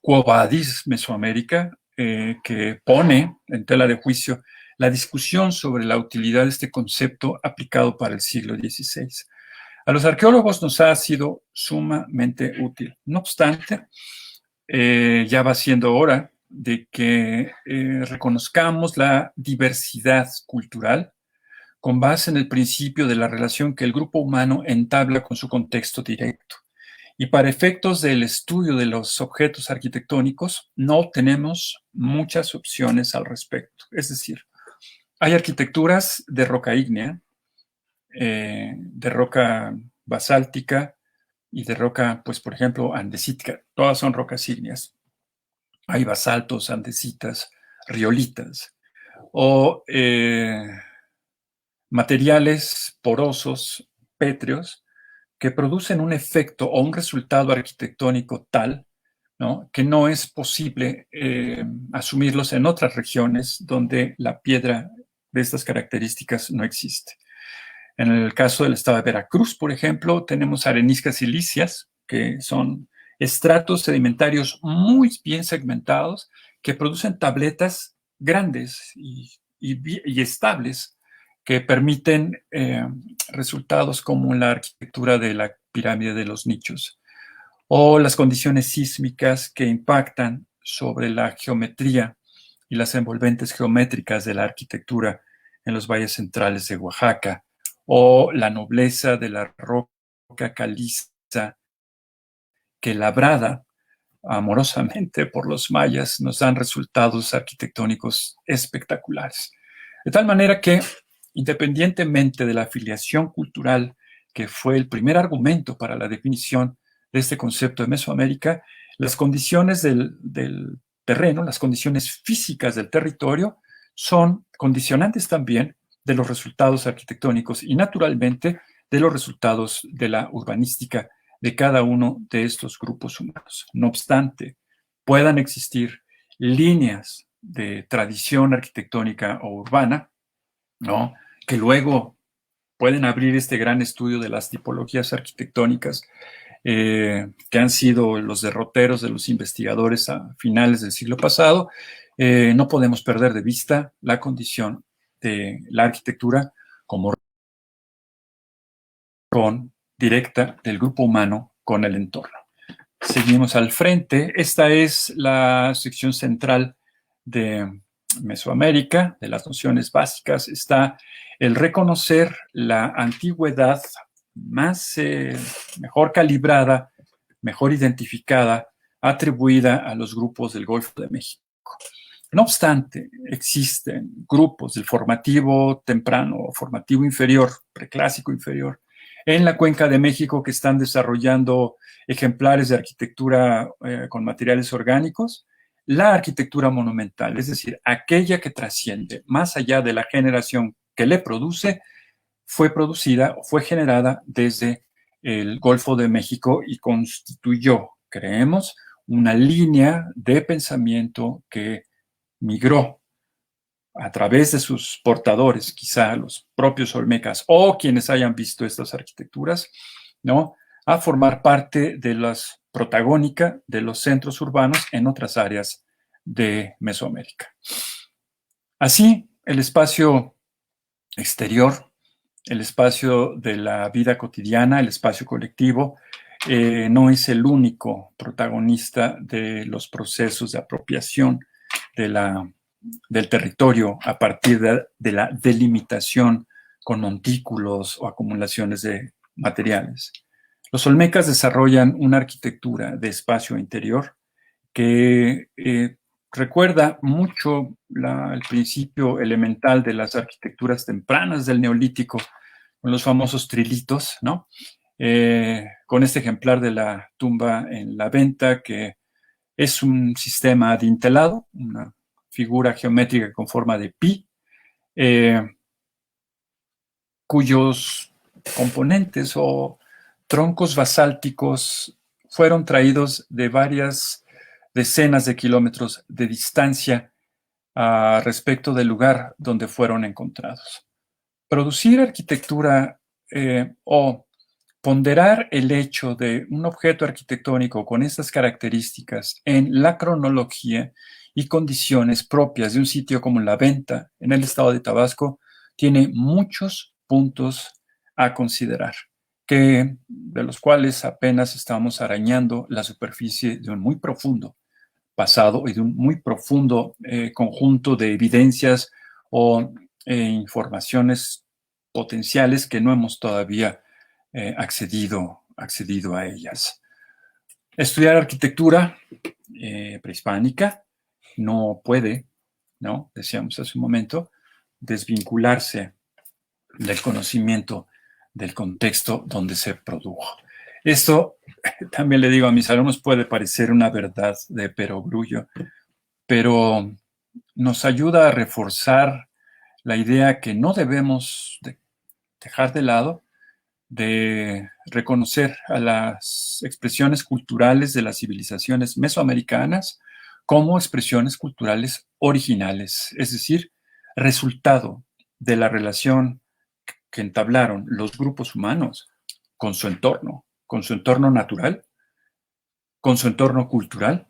Quo Vadis Mesoamérica, que pone en tela de juicio la discusión sobre la utilidad de este concepto aplicado para el siglo XVI. A los arqueólogos nos ha sido sumamente útil. No obstante, ya va siendo hora de que reconozcamos la diversidad cultural con base en el principio de la relación que el grupo humano entabla con su contexto directo. Y para efectos del estudio de los objetos arquitectónicos, no tenemos muchas opciones al respecto. Es decir, hay arquitecturas de roca ígnea, de roca basáltica y de roca, pues por ejemplo, andesítica. Todas son rocas ígneas. Hay basaltos, andesitas, riolitas o materiales porosos, pétreos, que producen un efecto o un resultado arquitectónico tal, ¿no?, que no es posible asumirlos en otras regiones donde la piedra de estas características no existe. En el caso del estado de Veracruz, por ejemplo, tenemos areniscas silíceas, que son estratos sedimentarios muy bien segmentados que producen tabletas grandes y estables que permiten resultados como la arquitectura de la pirámide de los nichos o las condiciones sísmicas que impactan sobre la geometría y las envolventes geométricas de la arquitectura en los valles centrales de Oaxaca, o la nobleza de la roca caliza que, labrada amorosamente por los mayas, nos dan resultados arquitectónicos espectaculares. De tal manera que, independientemente de la afiliación cultural, que fue el primer argumento para la definición de este concepto de Mesoamérica, las condiciones del terreno, las condiciones físicas del territorio, son condicionantes también de los resultados arquitectónicos y, naturalmente, de los resultados de la urbanística de cada uno de estos grupos humanos. No obstante, puedan existir líneas de tradición arquitectónica o urbana, ¿no?, que luego pueden abrir este gran estudio de las tipologías arquitectónicas que han sido los derroteros de los investigadores a finales del siglo pasado, no podemos perder de vista la condición de la arquitectura como relación directa del grupo humano con el entorno. Seguimos al frente. Esta es la sección central de Mesoamérica, de las nociones básicas. Está el reconocer la antigüedad más, mejor calibrada, mejor identificada, atribuida a los grupos del Golfo de México. No obstante, existen grupos del formativo temprano o formativo inferior, preclásico inferior, en la Cuenca de México que están desarrollando ejemplares de arquitectura con materiales orgánicos, la arquitectura monumental, es decir, aquella que trasciende más allá de la generación que le produce, fue producida o fue generada desde el Golfo de México y constituyó, creemos, una línea de pensamiento que migró a través de sus portadores, quizá los propios olmecas o quienes hayan visto estas arquitecturas, ¿no?, a formar parte de las protagónica de los centros urbanos en otras áreas de Mesoamérica. Así, el espacio exterior, el espacio de la vida cotidiana, el espacio colectivo, no es el único protagonista de los procesos de apropiación del territorio a partir de la delimitación con montículos o acumulaciones de materiales. Los olmecas desarrollan una arquitectura de espacio interior que recuerda mucho el principio elemental de las arquitecturas tempranas del Neolítico, con los famosos trilitos, ¿no? Con este ejemplar de la tumba en la venta, que es un sistema adintelado, una figura geométrica con forma de pi, cuyos componentes o troncos basálticos fueron traídos de varias decenas de kilómetros de distancia respecto del lugar donde fueron encontrados. Producir arquitectura o ponderar el hecho de un objeto arquitectónico con estas características en la cronología y condiciones propias de un sitio como La Venta, en el estado de Tabasco, tiene muchos puntos a considerar, de los cuales apenas estamos arañando la superficie de un muy profundo pasado y de un muy profundo conjunto de evidencias o informaciones potenciales que no hemos todavía accedido a ellas. Estudiar arquitectura prehispánica no puede, ¿no?, decíamos hace un momento, desvincularse del conocimiento del contexto donde se produjo. Esto, también le digo a mis alumnos, puede parecer una verdad de perogrullo, pero nos ayuda a reforzar la idea que no debemos dejar de lado, de reconocer a las expresiones culturales de las civilizaciones mesoamericanas como expresiones culturales originales, es decir, resultado de la relación que entablaron los grupos humanos con su entorno natural, con su entorno cultural.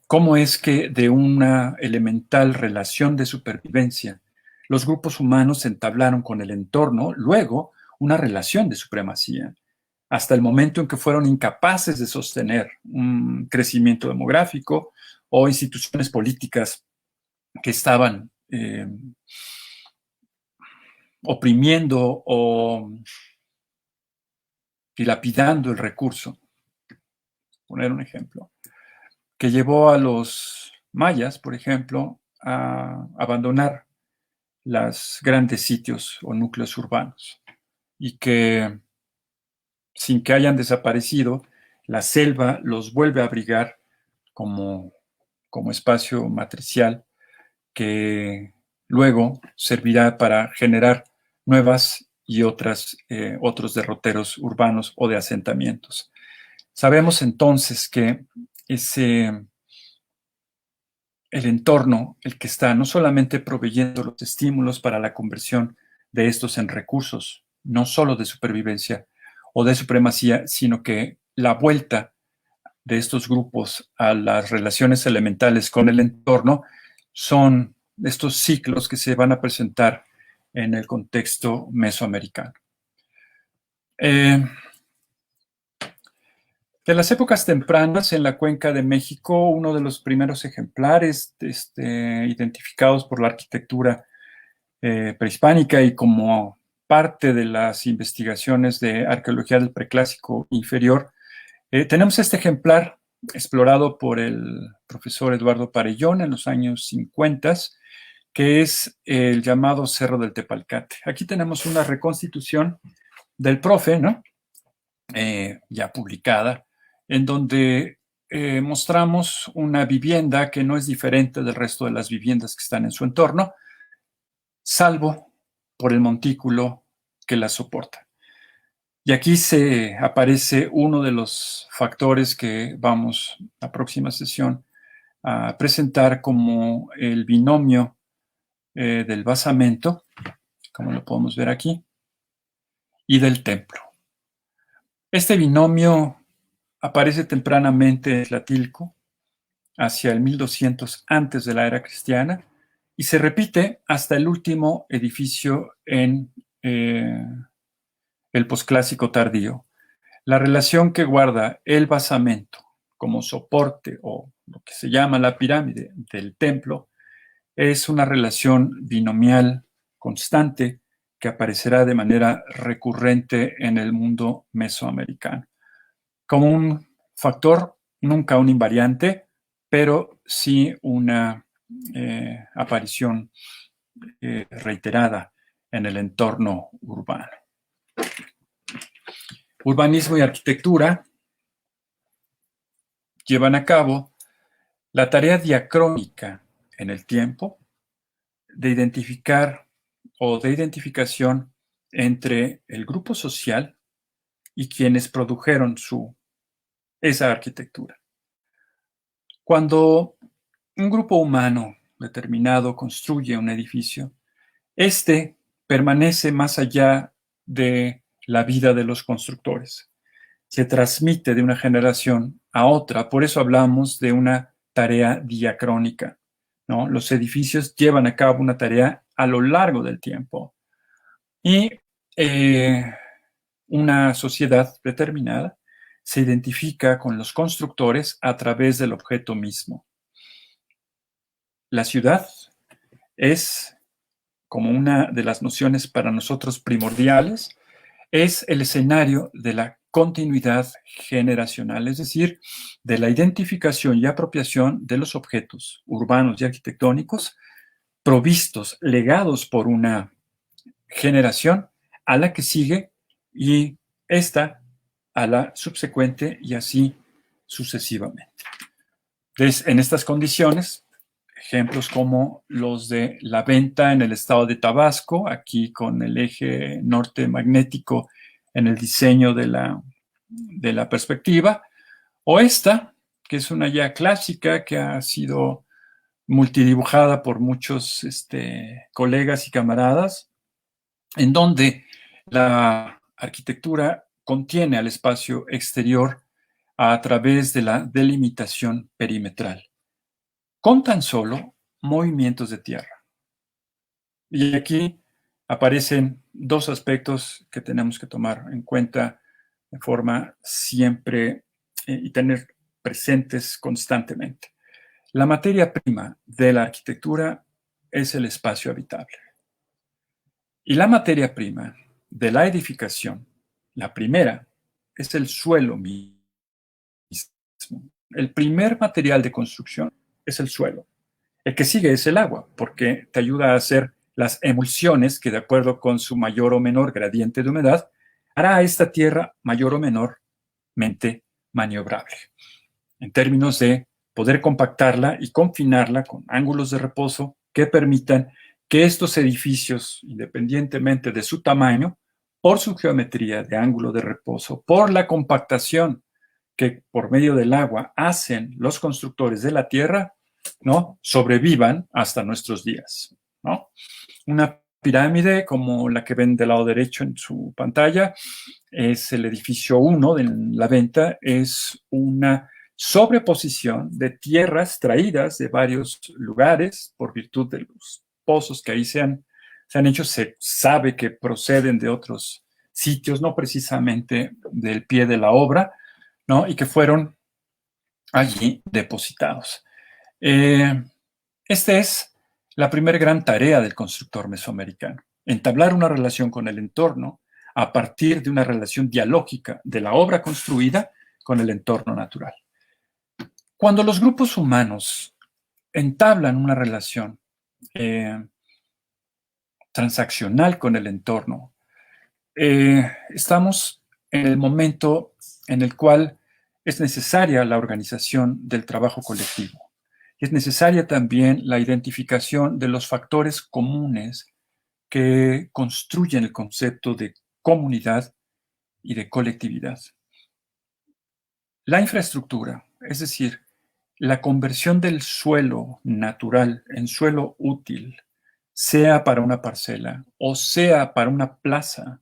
¿Cómo es que de una elemental relación de supervivencia los grupos humanos entablaron con el entorno, luego una relación de supremacía, hasta el momento en que fueron incapaces de sostener un crecimiento demográfico o instituciones políticas que estaban oprimiendo o dilapidando el recurso? Poner un ejemplo, que llevó a los mayas, por ejemplo, a abandonar los grandes sitios o núcleos urbanos y que, sin que hayan desaparecido, la selva los vuelve a abrigar como espacio matricial que luego servirá para generar nuevas y otros derroteros urbanos o de asentamientos. Sabemos entonces que el entorno, el que está no solamente proveyendo los estímulos para la conversión de estos en recursos, no solo de supervivencia o de supremacía, sino que la vuelta de estos grupos a las relaciones elementales con el entorno son estos ciclos que se van a presentar en el contexto mesoamericano. De las épocas tempranas en la Cuenca de México, uno de los primeros ejemplares identificados por la arquitectura prehispánica y como parte de las investigaciones de arqueología del preclásico inferior, tenemos este ejemplar explorado por el profesor Eduardo Parellón en los años 50, que es el llamado Cerro del Tepalcate. Aquí tenemos una reconstitución del profe, ¿no? Ya publicada, en donde mostramos una vivienda que no es diferente del resto de las viviendas que están en su entorno, salvo por el montículo que la soporta. Y aquí se aparece uno de los factores que vamos la próxima sesión a presentar como el binomio del basamento, como lo podemos ver aquí, y del templo. Este binomio aparece tempranamente en Tlatilco, hacia el 1200 antes de la era cristiana, y se repite hasta el último edificio en el posclásico tardío. La relación que guarda el basamento como soporte o lo que se llama la pirámide del templo es una relación binomial constante que aparecerá de manera recurrente en el mundo mesoamericano. Como un factor, nunca un invariante, pero sí una aparición reiterada en el entorno urbano. Urbanismo y arquitectura llevan a cabo la tarea diacrónica en el tiempo de identificar o de identificación entre el grupo social y quienes produjeron esa arquitectura. Cuando un grupo humano determinado construye un edificio, este permanece más allá de la vida de los constructores. Se transmite de una generación a otra, por eso hablamos de una tarea diacrónica, ¿no? Los edificios llevan a cabo una tarea a lo largo del tiempo y una sociedad determinada se identifica con los constructores a través del objeto mismo. La ciudad es, como una de las nociones para nosotros primordiales, es el escenario de la continuidad generacional, es decir, de la identificación y apropiación de los objetos urbanos y arquitectónicos provistos, legados por una generación a la que sigue y esta a la subsecuente y así sucesivamente. Entonces, en estas condiciones, ejemplos como los de la venta en el estado de Tabasco, aquí con el eje norte magnético en el diseño de la perspectiva, o esta, que es una ya clásica que ha sido multidibujada por muchos colegas y camaradas, en donde la arquitectura contiene al espacio exterior a través de la delimitación perimetral, con tan solo movimientos de tierra. Y aquí aparecen dos aspectos que tenemos que tomar en cuenta de forma siempre y tener presentes constantemente. La materia prima de la arquitectura es el espacio habitable. Y la materia prima de la edificación, la primera, es el suelo mismo. El primer material de construcción es el suelo. El que sigue es el agua, porque te ayuda a hacer las emulsiones que, de acuerdo con su mayor o menor gradiente de humedad, hará a esta tierra mayor o menormente maniobrable. En términos de poder compactarla y confinarla con ángulos de reposo que permitan que estos edificios, independientemente de su tamaño, por su geometría de ángulo de reposo, por la compactación que por medio del agua hacen los constructores de la tierra, ¿no?, sobrevivan hasta nuestros días, ¿no? Una pirámide, como la que ven del lado derecho en su pantalla, es el edificio 1 de la venta, es una sobreposición de tierras traídas de varios lugares por virtud de los pozos que ahí se han hecho, se sabe que proceden de otros sitios, no precisamente del pie de la obra, ¿no? Y que fueron allí depositados. Esta es la primera gran tarea del constructor mesoamericano, entablar una relación con el entorno a partir de una relación dialógica de la obra construida con el entorno natural. Cuando los grupos humanos entablan una relación transaccional con el entorno, estamos en el momento en el cual es necesaria la organización del trabajo colectivo. Es necesaria también la identificación de los factores comunes que construyen el concepto de comunidad y de colectividad. La infraestructura, es decir, la conversión del suelo natural en suelo útil, sea para una parcela o sea para una plaza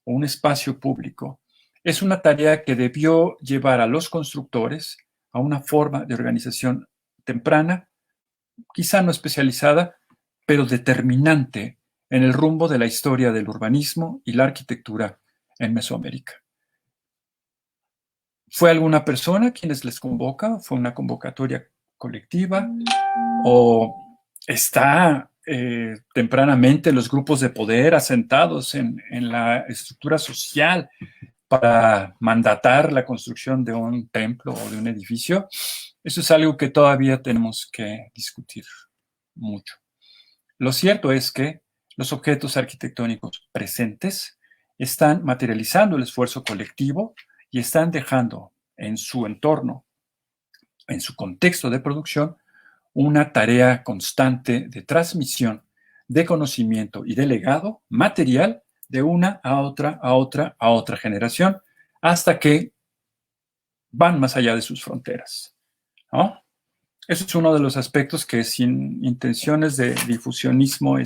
o un espacio público, es una tarea que debió llevar a los constructores a una forma de organización temprana, quizá no especializada, pero determinante en el rumbo de la historia del urbanismo y la arquitectura en Mesoamérica. ¿Fue alguna persona quienes les convoca? ¿Fue una convocatoria colectiva? ¿O está tempranamente los grupos de poder asentados en la estructura social para mandatar la construcción de un templo o de un edificio? Eso es algo que todavía tenemos que discutir mucho. Lo cierto es que los objetos arquitectónicos presentes están materializando el esfuerzo colectivo y están dejando en su entorno, en su contexto de producción, una tarea constante de transmisión de conocimiento y de legado material de una a otra, a otra, a otra generación, hasta que van más allá de sus fronteras, ¿no? Eso es uno de los aspectos que, sin intenciones de difusionismo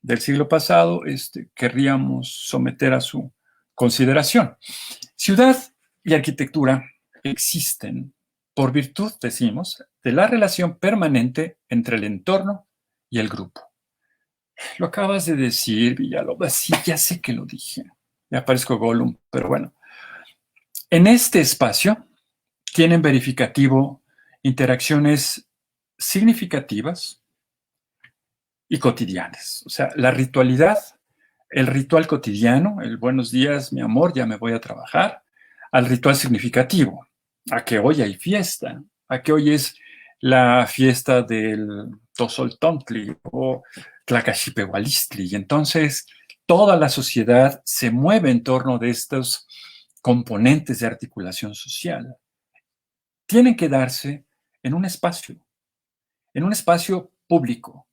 del siglo pasado, querríamos someter a su consideración. Ciudad y arquitectura existen por virtud, decimos, de la relación permanente entre el entorno y el grupo. Lo acabas de decir, Villalobos, sí, ya sé que lo dije. Ya parezco Gollum, pero bueno. En este espacio tienen verificativo interacciones significativas y cotidianas. O sea, la ritualidad, el ritual cotidiano, el buenos días, mi amor, ya me voy a trabajar, al ritual significativo, a que hoy hay fiesta, a que hoy es la fiesta del Tozoltontli o Tlacaxipehualistli. Y entonces toda la sociedad se mueve en torno de estos componentes de articulación social. Tienen que darse en un espacio público,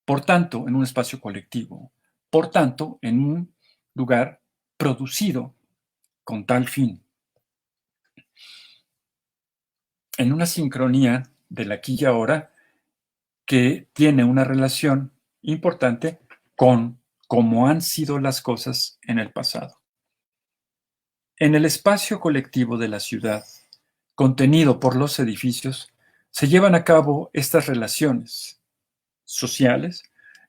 por tanto, en un espacio colectivo, por tanto, en un lugar producido con tal fin. En una sincronía del aquí y ahora que tiene una relación importante con cómo han sido las cosas en el pasado. En el espacio colectivo de la ciudad, contenido por los edificios, se llevan a cabo estas relaciones sociales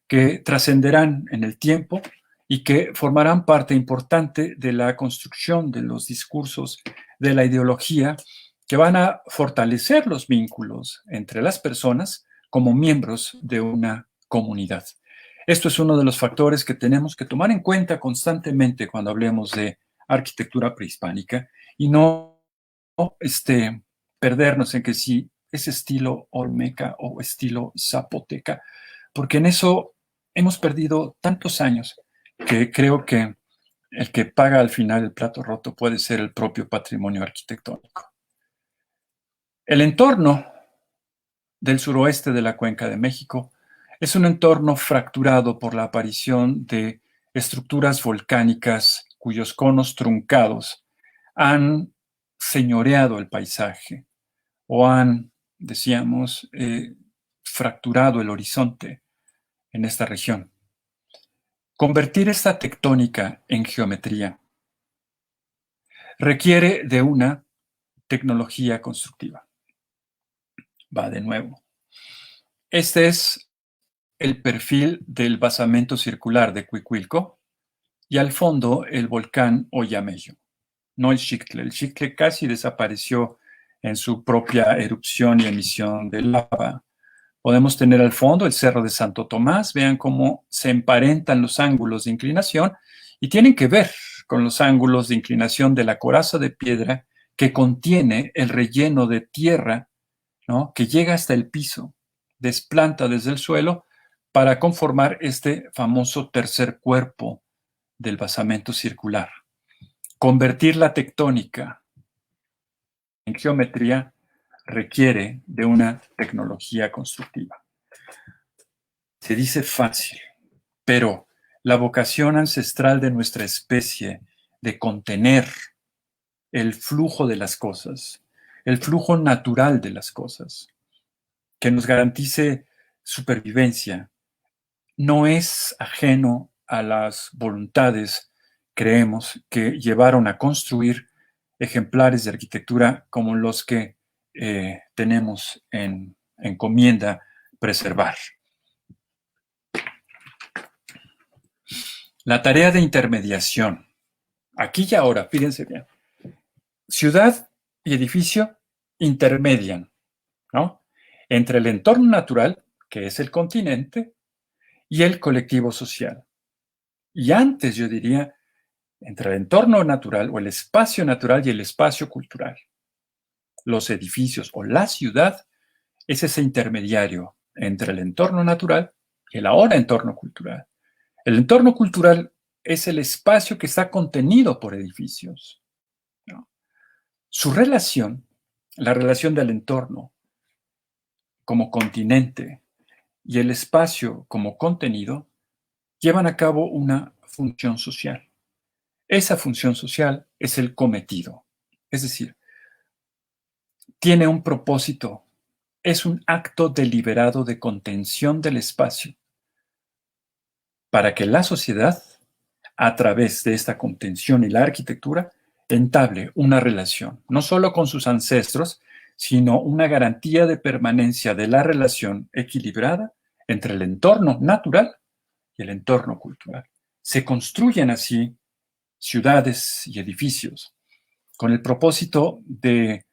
que trascenderán en el tiempo y que formarán parte importante de la construcción de los discursos de la ideología que van a fortalecer los vínculos entre las personas como miembros de una comunidad. Esto es uno de los factores que tenemos que tomar en cuenta constantemente cuando hablemos de arquitectura prehispánica y no perdernos en que si es estilo olmeca o estilo zapoteca, porque en eso hemos perdido tantos años que creo que el que paga al final el plato roto puede ser el propio patrimonio arquitectónico. El entorno del suroeste de la Cuenca de México es un entorno fracturado por la aparición de estructuras volcánicas cuyos conos truncados han señoreado el paisaje o han, decíamos, fracturado el horizonte en esta región. Convertir esta tectónica en geometría requiere de una tecnología constructiva. Va de nuevo. Este es el perfil del basamento circular de Cuicuilco y al fondo el volcán Oyameyo, no el Xictle. El Xictle casi desapareció en su propia erupción y emisión de lava. Podemos tener al fondo el Cerro de Santo Tomás. Vean cómo se emparentan los ángulos de inclinación y tienen que ver con los ángulos de inclinación de la coraza de piedra que contiene el relleno de tierra, ¿no?, que llega hasta el piso, desplanta desde el suelo para conformar este famoso tercer cuerpo del basamento circular. Convertir la tectónica en geometría requiere de una tecnología constructiva. Se dice fácil, pero la vocación ancestral de nuestra especie de contener el flujo de las cosas, el flujo natural de las cosas, que nos garantice supervivencia, no es ajeno a las voluntades, creemos, que llevaron a construir ejemplares de arquitectura como los que tenemos en encomienda preservar. La tarea de intermediación, aquí y ahora, fíjense bien, ciudad y edificio intermedian, ¿no?, entre el entorno natural, que es el continente, y el colectivo social. Y antes, yo diría, entre el entorno natural o el espacio natural y el espacio cultural. Los edificios o la ciudad es ese intermediario entre el entorno natural y el ahora entorno cultural. El entorno cultural es el espacio que está contenido por edificios, ¿no? Su relación, la relación del entorno como continente y el espacio como contenido, llevan a cabo una función social. Esa función social es el cometido, es decir, tiene un propósito, es un acto deliberado de contención del espacio para que la sociedad, a través de esta contención y la arquitectura, entable una relación, no solo con sus ancestros, sino una garantía de permanencia de la relación equilibrada entre el entorno natural y el entorno cultural. Se construyen así ciudades y edificios con el propósito de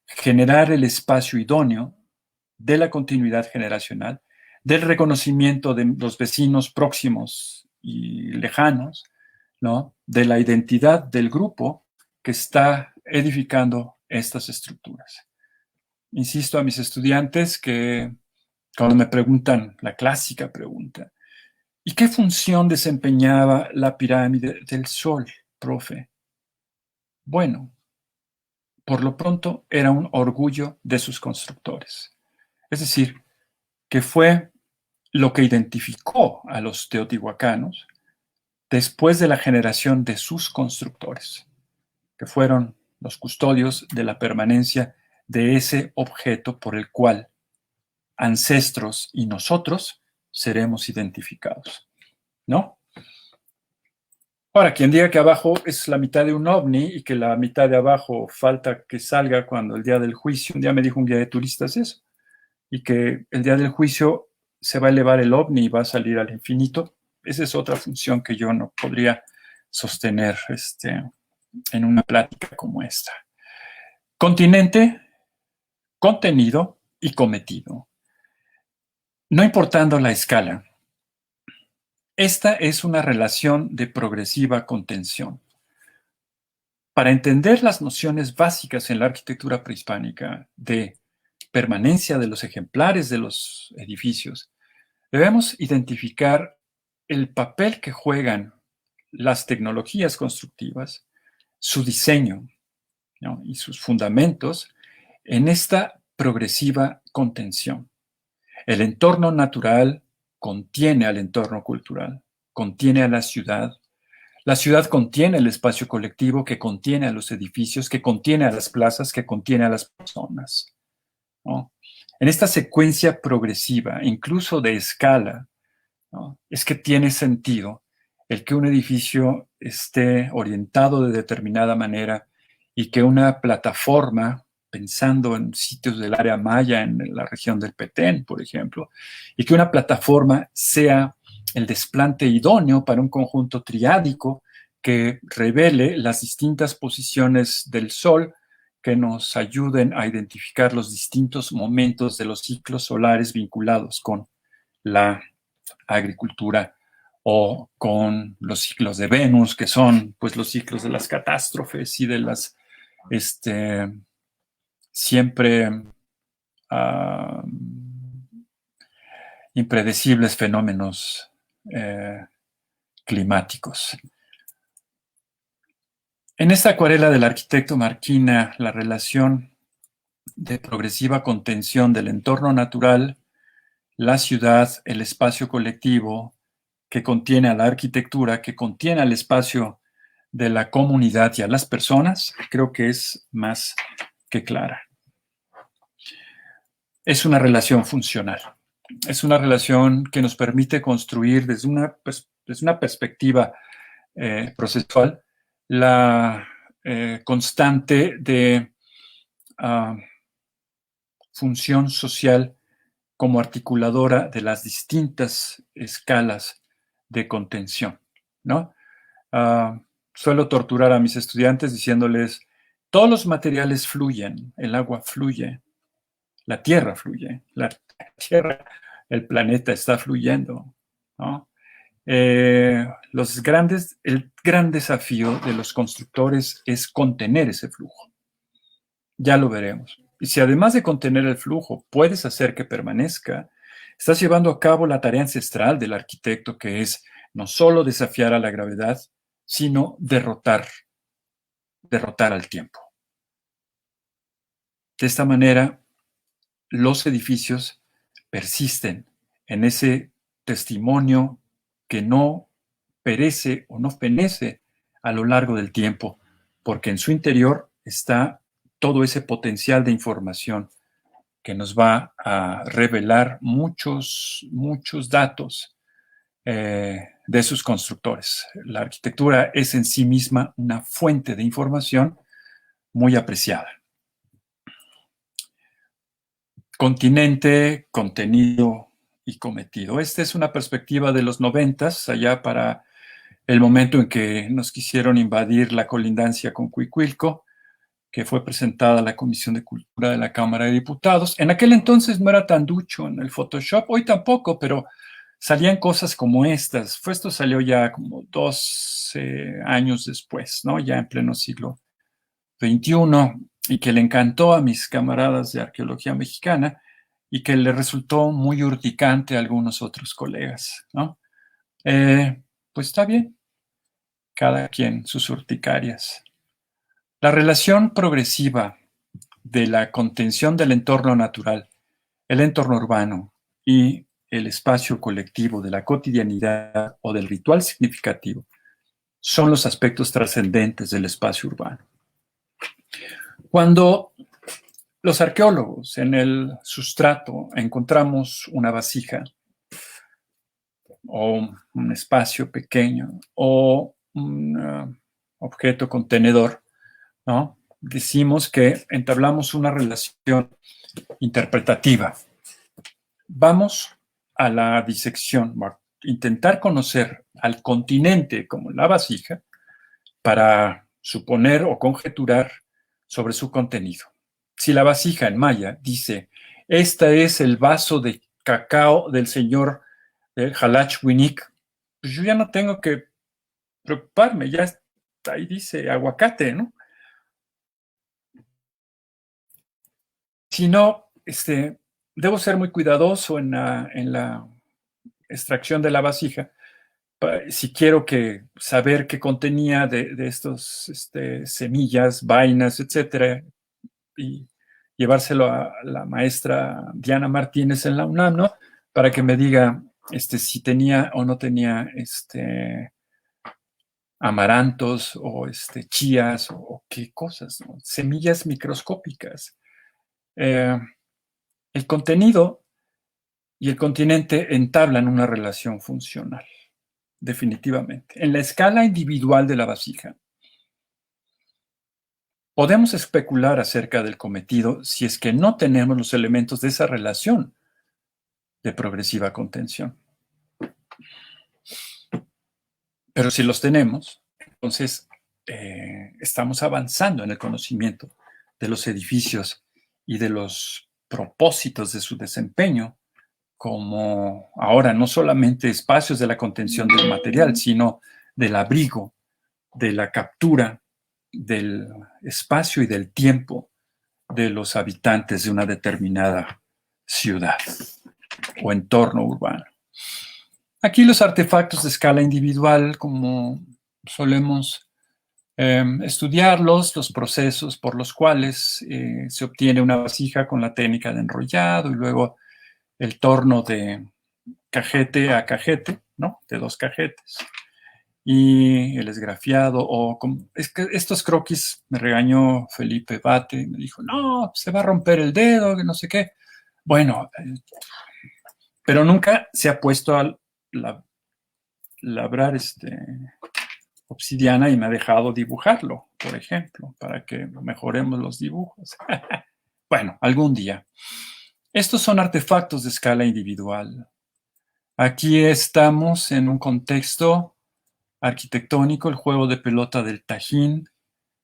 generar el espacio idóneo de la continuidad generacional, del reconocimiento de los vecinos próximos y lejanos, ¿no?, de la identidad del grupo que está edificando estas estructuras. Insisto a mis estudiantes que cuando me preguntan la clásica pregunta, ¿y qué función desempeñaba la pirámide del Sol, profe? Bueno, por lo pronto era un orgullo de sus constructores. Es decir, que fue lo que identificó a los teotihuacanos después de la generación de sus constructores, que fueron los custodios de la permanencia de ese objeto por el cual ancestros y nosotros seremos identificados, ¿no? Ahora, quien diga que abajo es la mitad de un ovni y que la mitad de abajo falta que salga cuando el día del juicio, un día me dijo un guía de turistas eso, y que el día del juicio se va a elevar el ovni y va a salir al infinito, esa es otra función que yo no podría sostener en una plática como esta. Continente, contenido y cometido. No importando la escala, esta es una relación de progresiva contención. Para entender las nociones básicas en la arquitectura prehispánica de permanencia de los ejemplares de los edificios, debemos identificar el papel que juegan las tecnologías constructivas, su diseño, ¿no?, y sus fundamentos en esta progresiva contención. El entorno natural contiene al entorno cultural, contiene a la ciudad contiene el espacio colectivo, que contiene a los edificios, que contiene a las plazas, que contiene a las personas, ¿no? En esta secuencia progresiva, incluso de escala, ¿no? Es que tiene sentido el que un edificio esté orientado de determinada manera y que una plataforma, pensando en sitios del área maya, en la región del Petén, por ejemplo, y que una plataforma sea el desplante idóneo para un conjunto triádico que revele las distintas posiciones del Sol, que nos ayuden a identificar los distintos momentos de los ciclos solares vinculados con la agricultura o con los ciclos de Venus, que son pues los ciclos de las catástrofes y de las siempre uh, impredecibles fenómenos climáticos. En esta acuarela del arquitecto marquina la relación de progresiva contención del entorno natural, la ciudad, el espacio colectivo, que contiene a la arquitectura, que contiene al espacio de la comunidad y a las personas, creo que es más que clara. Es una relación funcional. Es una relación que nos permite construir desde una perspectiva procesual la constante de función social como articuladora de las distintas escalas de contención, ¿no? Suelo torturar a mis estudiantes diciéndoles, todos los materiales fluyen, el agua fluye, la tierra fluye, la tierra, el planeta está fluyendo, ¿no? El gran desafío de los constructores es contener ese flujo. Ya lo veremos. Y si además de contener el flujo puedes hacer que permanezca, estás llevando a cabo la tarea ancestral del arquitecto, que es no solo desafiar a la gravedad, sino derrotar al tiempo. De esta manera, los edificios persisten en ese testimonio que no perece o no fenece a lo largo del tiempo, porque en su interior está todo ese potencial de información que nos va a revelar muchos datos de sus constructores. La arquitectura es en sí misma una fuente de información muy apreciada. Continente, contenido y cometido. Esta es una perspectiva de los 90s, allá para el momento en que nos quisieron invadir la colindancia con Cuicuilco, que fue presentada a la Comisión de Cultura de la Cámara de Diputados. En aquel entonces no era tan ducho en el Photoshop, hoy tampoco, pero salían cosas como estas. Esto salió ya como 12 años después, ¿no? Ya en pleno siglo XXI, y que le encantó a mis camaradas de arqueología mexicana y que le resultó muy urticante a algunos otros colegas, ¿no? Pues está bien, cada quien sus urticarias. La relación progresiva de la contención del entorno natural, el entorno urbano y el espacio colectivo de la cotidianidad o del ritual significativo son los aspectos trascendentes del espacio urbano. Cuando los arqueólogos en el sustrato encontramos una vasija o un espacio pequeño o un objeto contenedor, ¿no? Decimos que entablamos una relación interpretativa. Vamos a la disección, a intentar conocer al continente como la vasija para suponer o conjeturar sobre su contenido. Si la vasija en maya dice, este es el vaso de cacao del señor Jalachwinik, pues yo ya no tengo que preocuparme, ya ahí dice aguacate, ¿no? Si no, debo ser muy cuidadoso en la extracción de la vasija, si quiero saber qué contenía de estos semillas, vainas, etcétera, y llevárselo a la maestra Diana Martínez en la UNAM, ¿no? Para que me diga si tenía o no tenía amarantos o chías o qué cosas, ¿no? Semillas microscópicas. El contenido y el continente entablan una relación funcional, definitivamente. En la escala individual de la vasija, podemos especular acerca del cometido si es que no tenemos los elementos de esa relación de progresiva contención. Pero si los tenemos, entonces estamos avanzando en el conocimiento de los edificios y de los propósitos de su desempeño, como ahora no solamente espacios de la contención del material, sino del abrigo, de la captura del espacio y del tiempo de los habitantes de una determinada ciudad o entorno urbano. Aquí los artefactos de escala individual, como solemos estudiarlos, los procesos por los cuales se obtiene una vasija con la técnica de enrollado y luego el torno de cajete a cajete, ¿no? De 2 cajetes. Y el esgrafiado, es que estos croquis me regañó Felipe Bate, me dijo, no, se va a romper el dedo, que no sé qué. Bueno, pero nunca se ha puesto a labrar obsidiana y me ha dejado dibujarlo, por ejemplo, para que mejoremos los dibujos. Bueno, algún día. Estos son artefactos de escala individual. Aquí estamos en un contexto arquitectónico, el juego de pelota del Tajín.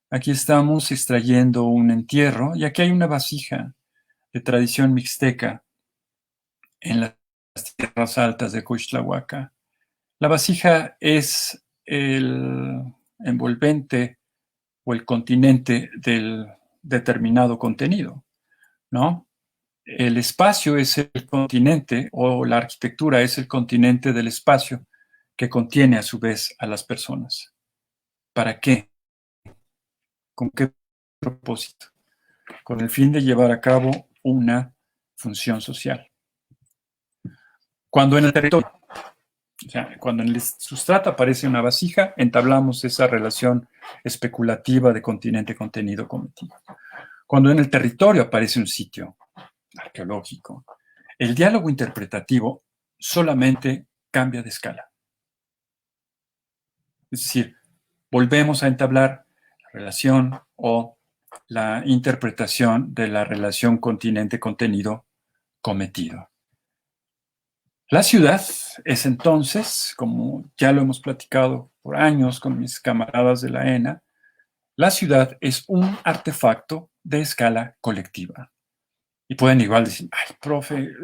Aquí estamos extrayendo un entierro y aquí hay una vasija de tradición mixteca en las tierras altas de Cuixtlahuaca. La vasija es el envolvente o el continente del determinado contenido, ¿no? El espacio es el continente o la arquitectura es el continente del espacio que contiene a su vez a las personas. ¿Para qué? ¿Con qué propósito? Con el fin de llevar a cabo una función social. Cuando en el territorio, o sea, cuando en el sustrato aparece una vasija, entablamos esa relación especulativa de continente, contenido, cometido. Cuando en el territorio aparece un sitio arqueológico, el diálogo interpretativo solamente cambia de escala. Es decir, volvemos a entablar la relación o la interpretación de la relación continente-contenido cometido. La ciudad es entonces, como ya lo hemos platicado por años con mis camaradas de la ENA, la ciudad es un artefacto de escala colectiva. Y pueden igual decir, ay, profe,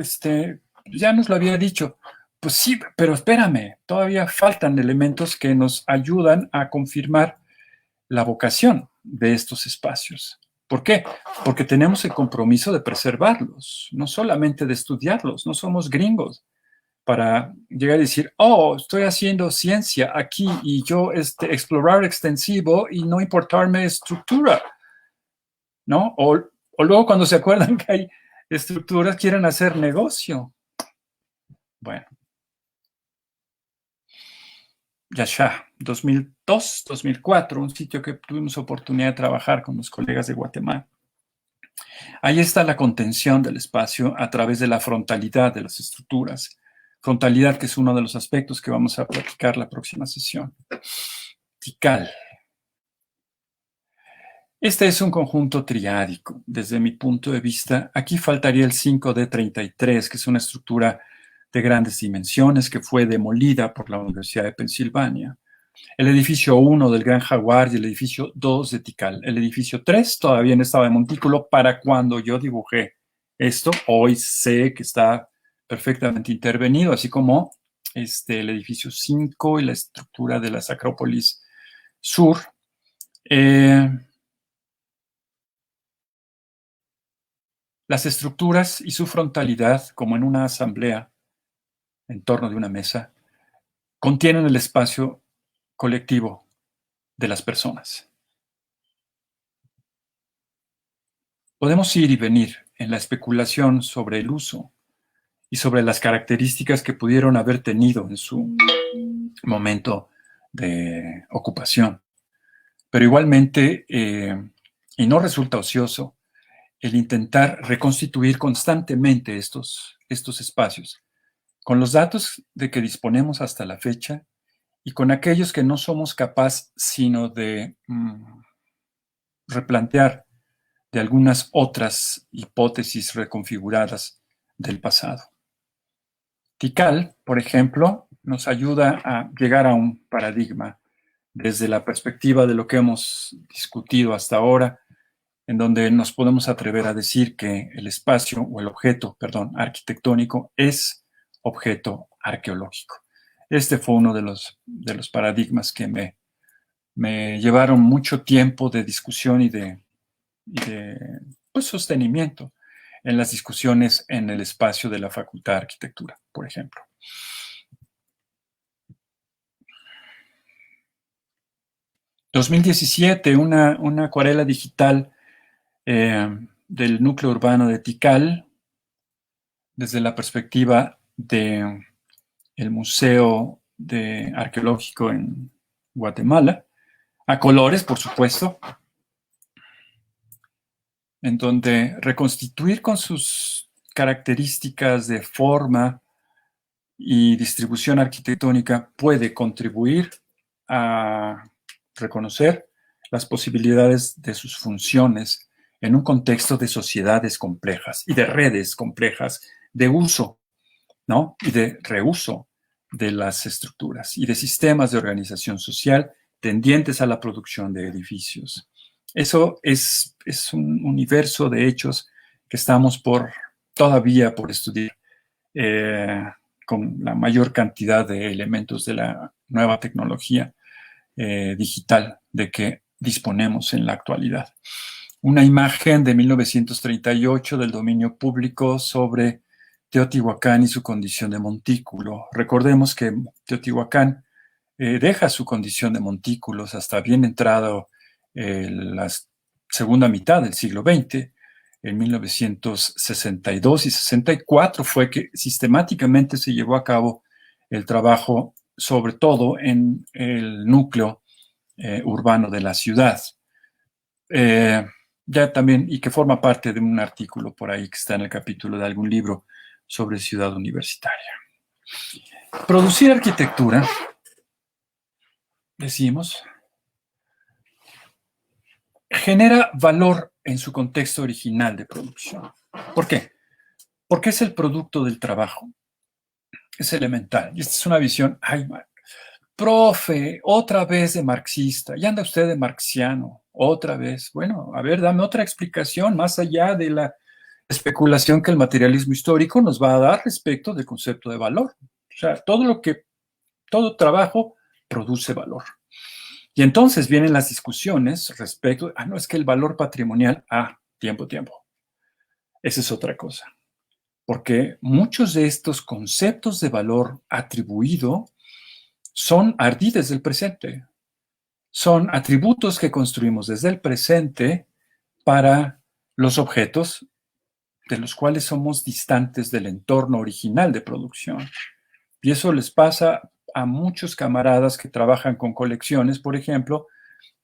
ya nos lo había dicho. Pues sí, pero espérame, todavía faltan elementos que nos ayudan a confirmar la vocación de estos espacios. ¿Por qué? Porque tenemos el compromiso de preservarlos, no solamente de estudiarlos, no somos gringos para llegar y decir, oh, estoy haciendo ciencia aquí y yo explorar extensivo y no importarme estructura, ¿no? O luego cuando se acuerdan que hay estructuras, quieren hacer negocio. Bueno. Yashá, 2002, 2004, un sitio que tuvimos oportunidad de trabajar con los colegas de Guatemala. Ahí está la contención del espacio a través de la frontalidad de las estructuras. Frontalidad que es uno de los aspectos que vamos a platicar la próxima sesión. Tikal. Este es un conjunto triádico. Desde mi punto de vista, aquí faltaría el 5D33, que es una estructura de grandes dimensiones que fue demolida por la Universidad de Pensilvania. El edificio 1 del Gran Jaguar y el edificio 2 de Tikal. El edificio 3 todavía no estaba de montículo para cuando yo dibujé esto. Hoy sé que está perfectamente intervenido, así como el edificio 5 y la estructura de la Acrópolis Sur. Las estructuras y su frontalidad, como en una asamblea en torno de una mesa, contienen el espacio colectivo de las personas. Podemos ir y venir en la especulación sobre el uso y sobre las características que pudieron haber tenido en su momento de ocupación. Pero igualmente, y no resulta ocioso, el intentar reconstituir constantemente estos espacios, con los datos de que disponemos hasta la fecha y con aquellos que no somos capaces sino de replantear de algunas otras hipótesis reconfiguradas del pasado. Tikal, por ejemplo, nos ayuda a llegar a un paradigma desde la perspectiva de lo que hemos discutido hasta ahora, en donde nos podemos atrever a decir que el espacio o el objeto, arquitectónico es objeto arqueológico. Este fue uno de los paradigmas que me llevaron mucho tiempo de discusión y de pues, sostenimiento en las discusiones en el espacio de la Facultad de Arquitectura, por ejemplo. ...2017, una acuarela digital del núcleo urbano de Tikal, desde la perspectiva del Museo Arqueológico en Guatemala, a colores, por supuesto, en donde reconstituir con sus características de forma y distribución arquitectónica puede contribuir a reconocer las posibilidades de sus funciones en un contexto de sociedades complejas y de redes complejas de uso, ¿no? Y de reuso de las estructuras y de sistemas de organización social tendientes a la producción de edificios. Eso es un universo de hechos que estamos todavía por estudiar con la mayor cantidad de elementos de la nueva tecnología digital de que disponemos en la actualidad. Una imagen de 1938 del dominio público sobre Teotihuacán y su condición de montículo. Recordemos que Teotihuacán deja su condición de montículos hasta bien entrado la segunda mitad del siglo XX. En 1962 y 64 fue que sistemáticamente se llevó a cabo el trabajo, sobre todo en el núcleo urbano de la ciudad. Ya también, y que forma parte de un artículo por ahí que está en el capítulo de algún libro sobre ciudad universitaria. Producir arquitectura, decimos, genera valor en su contexto original de producción. ¿Por qué? Porque es el producto del trabajo. Es elemental. Y esta es una visión, ay, profe, otra vez de marxista, ya anda usted de marxiano, otra vez. Bueno, a ver, dame otra explicación más allá de la especulación que el materialismo histórico nos va a dar respecto del concepto de valor. O sea, todo trabajo produce valor. Y entonces vienen las discusiones respecto, no, es que el valor patrimonial, tiempo. Esa es otra cosa. Porque muchos de estos conceptos de valor atribuido son ardides del presente. Son atributos que construimos desde el presente para los objetos de los cuales somos distantes del entorno original de producción. Y eso les pasa a muchos camaradas que trabajan con colecciones, por ejemplo,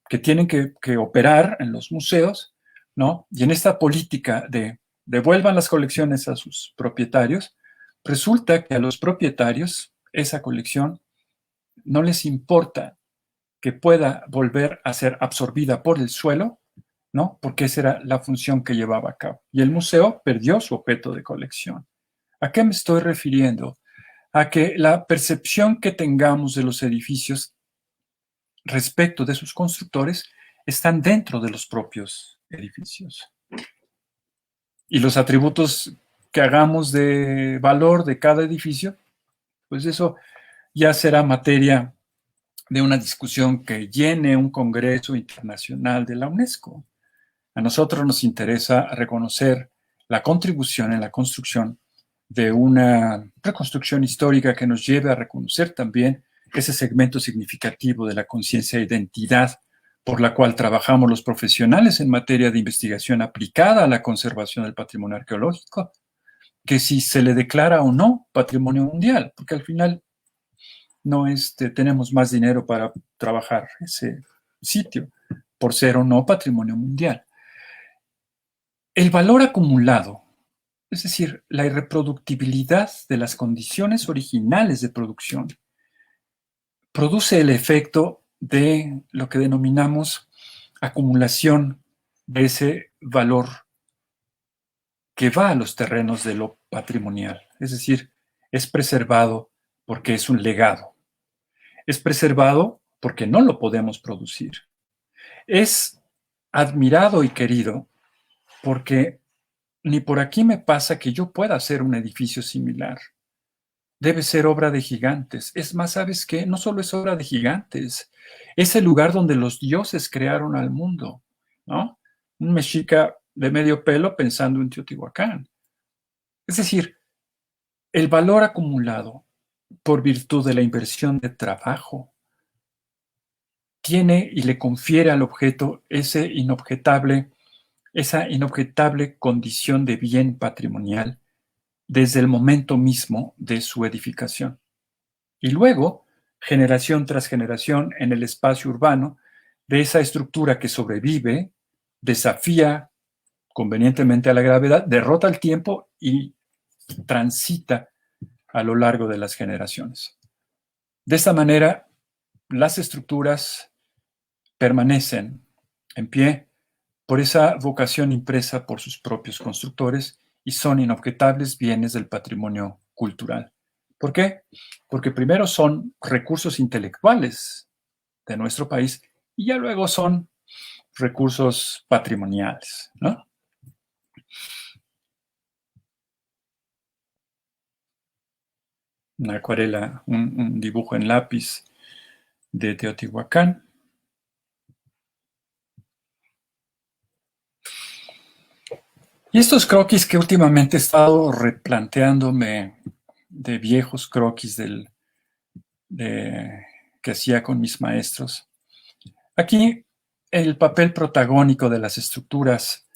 que tienen que operar en los museos, ¿no? Y en esta política de devuelvan las colecciones a sus propietarios, resulta que a los propietarios esa colección no les importa que pueda volver a ser absorbida por el suelo, ¿no? Porque esa era la función que llevaba a cabo. Y el museo perdió su objeto de colección. ¿A qué me estoy refiriendo? A que la percepción que tengamos de los edificios respecto de sus constructores están dentro de los propios edificios. Y los atributos que hagamos de valor de cada edificio, pues eso ya será materia de una discusión que llene un congreso internacional de la UNESCO. A nosotros nos interesa reconocer la contribución en la construcción de una reconstrucción histórica que nos lleve a reconocer también ese segmento significativo de la conciencia e identidad por la cual trabajamos los profesionales en materia de investigación aplicada a la conservación del patrimonio arqueológico, que si se le declara o no patrimonio mundial, porque al final no tenemos más dinero para trabajar ese sitio, por ser o no patrimonio mundial. El valor acumulado, es decir, la irreproductibilidad de las condiciones originales de producción, produce el efecto de lo que denominamos acumulación de ese valor que va a los terrenos de lo patrimonial. Es decir, es preservado porque es un legado. Es preservado porque no lo podemos producir. Es admirado y querido porque ni por aquí me pasa que yo pueda hacer un edificio similar. Debe ser obra de gigantes. Es más, ¿sabes qué? No solo es obra de gigantes, es el lugar donde los dioses crearon al mundo, ¿no? Un mexica de medio pelo pensando en Teotihuacán. Es decir, el valor acumulado por virtud de la inversión de trabajo tiene y le confiere al objeto esa inobjetable condición de bien patrimonial desde el momento mismo de su edificación. Y luego, generación tras generación en el espacio urbano, de esa estructura que sobrevive, desafía convenientemente a la gravedad, derrota el tiempo y transita a lo largo de las generaciones. De esta manera, las estructuras permanecen en pie por esa vocación impresa por sus propios constructores y son inobjetables bienes del patrimonio cultural. ¿Por qué? Porque primero son recursos intelectuales de nuestro país y ya luego son recursos patrimoniales, ¿no? Una acuarela, un dibujo en lápiz de Teotihuacán. Y estos croquis que últimamente he estado replanteándome de viejos croquis que hacía con mis maestros. Aquí el papel protagónico de las estructuras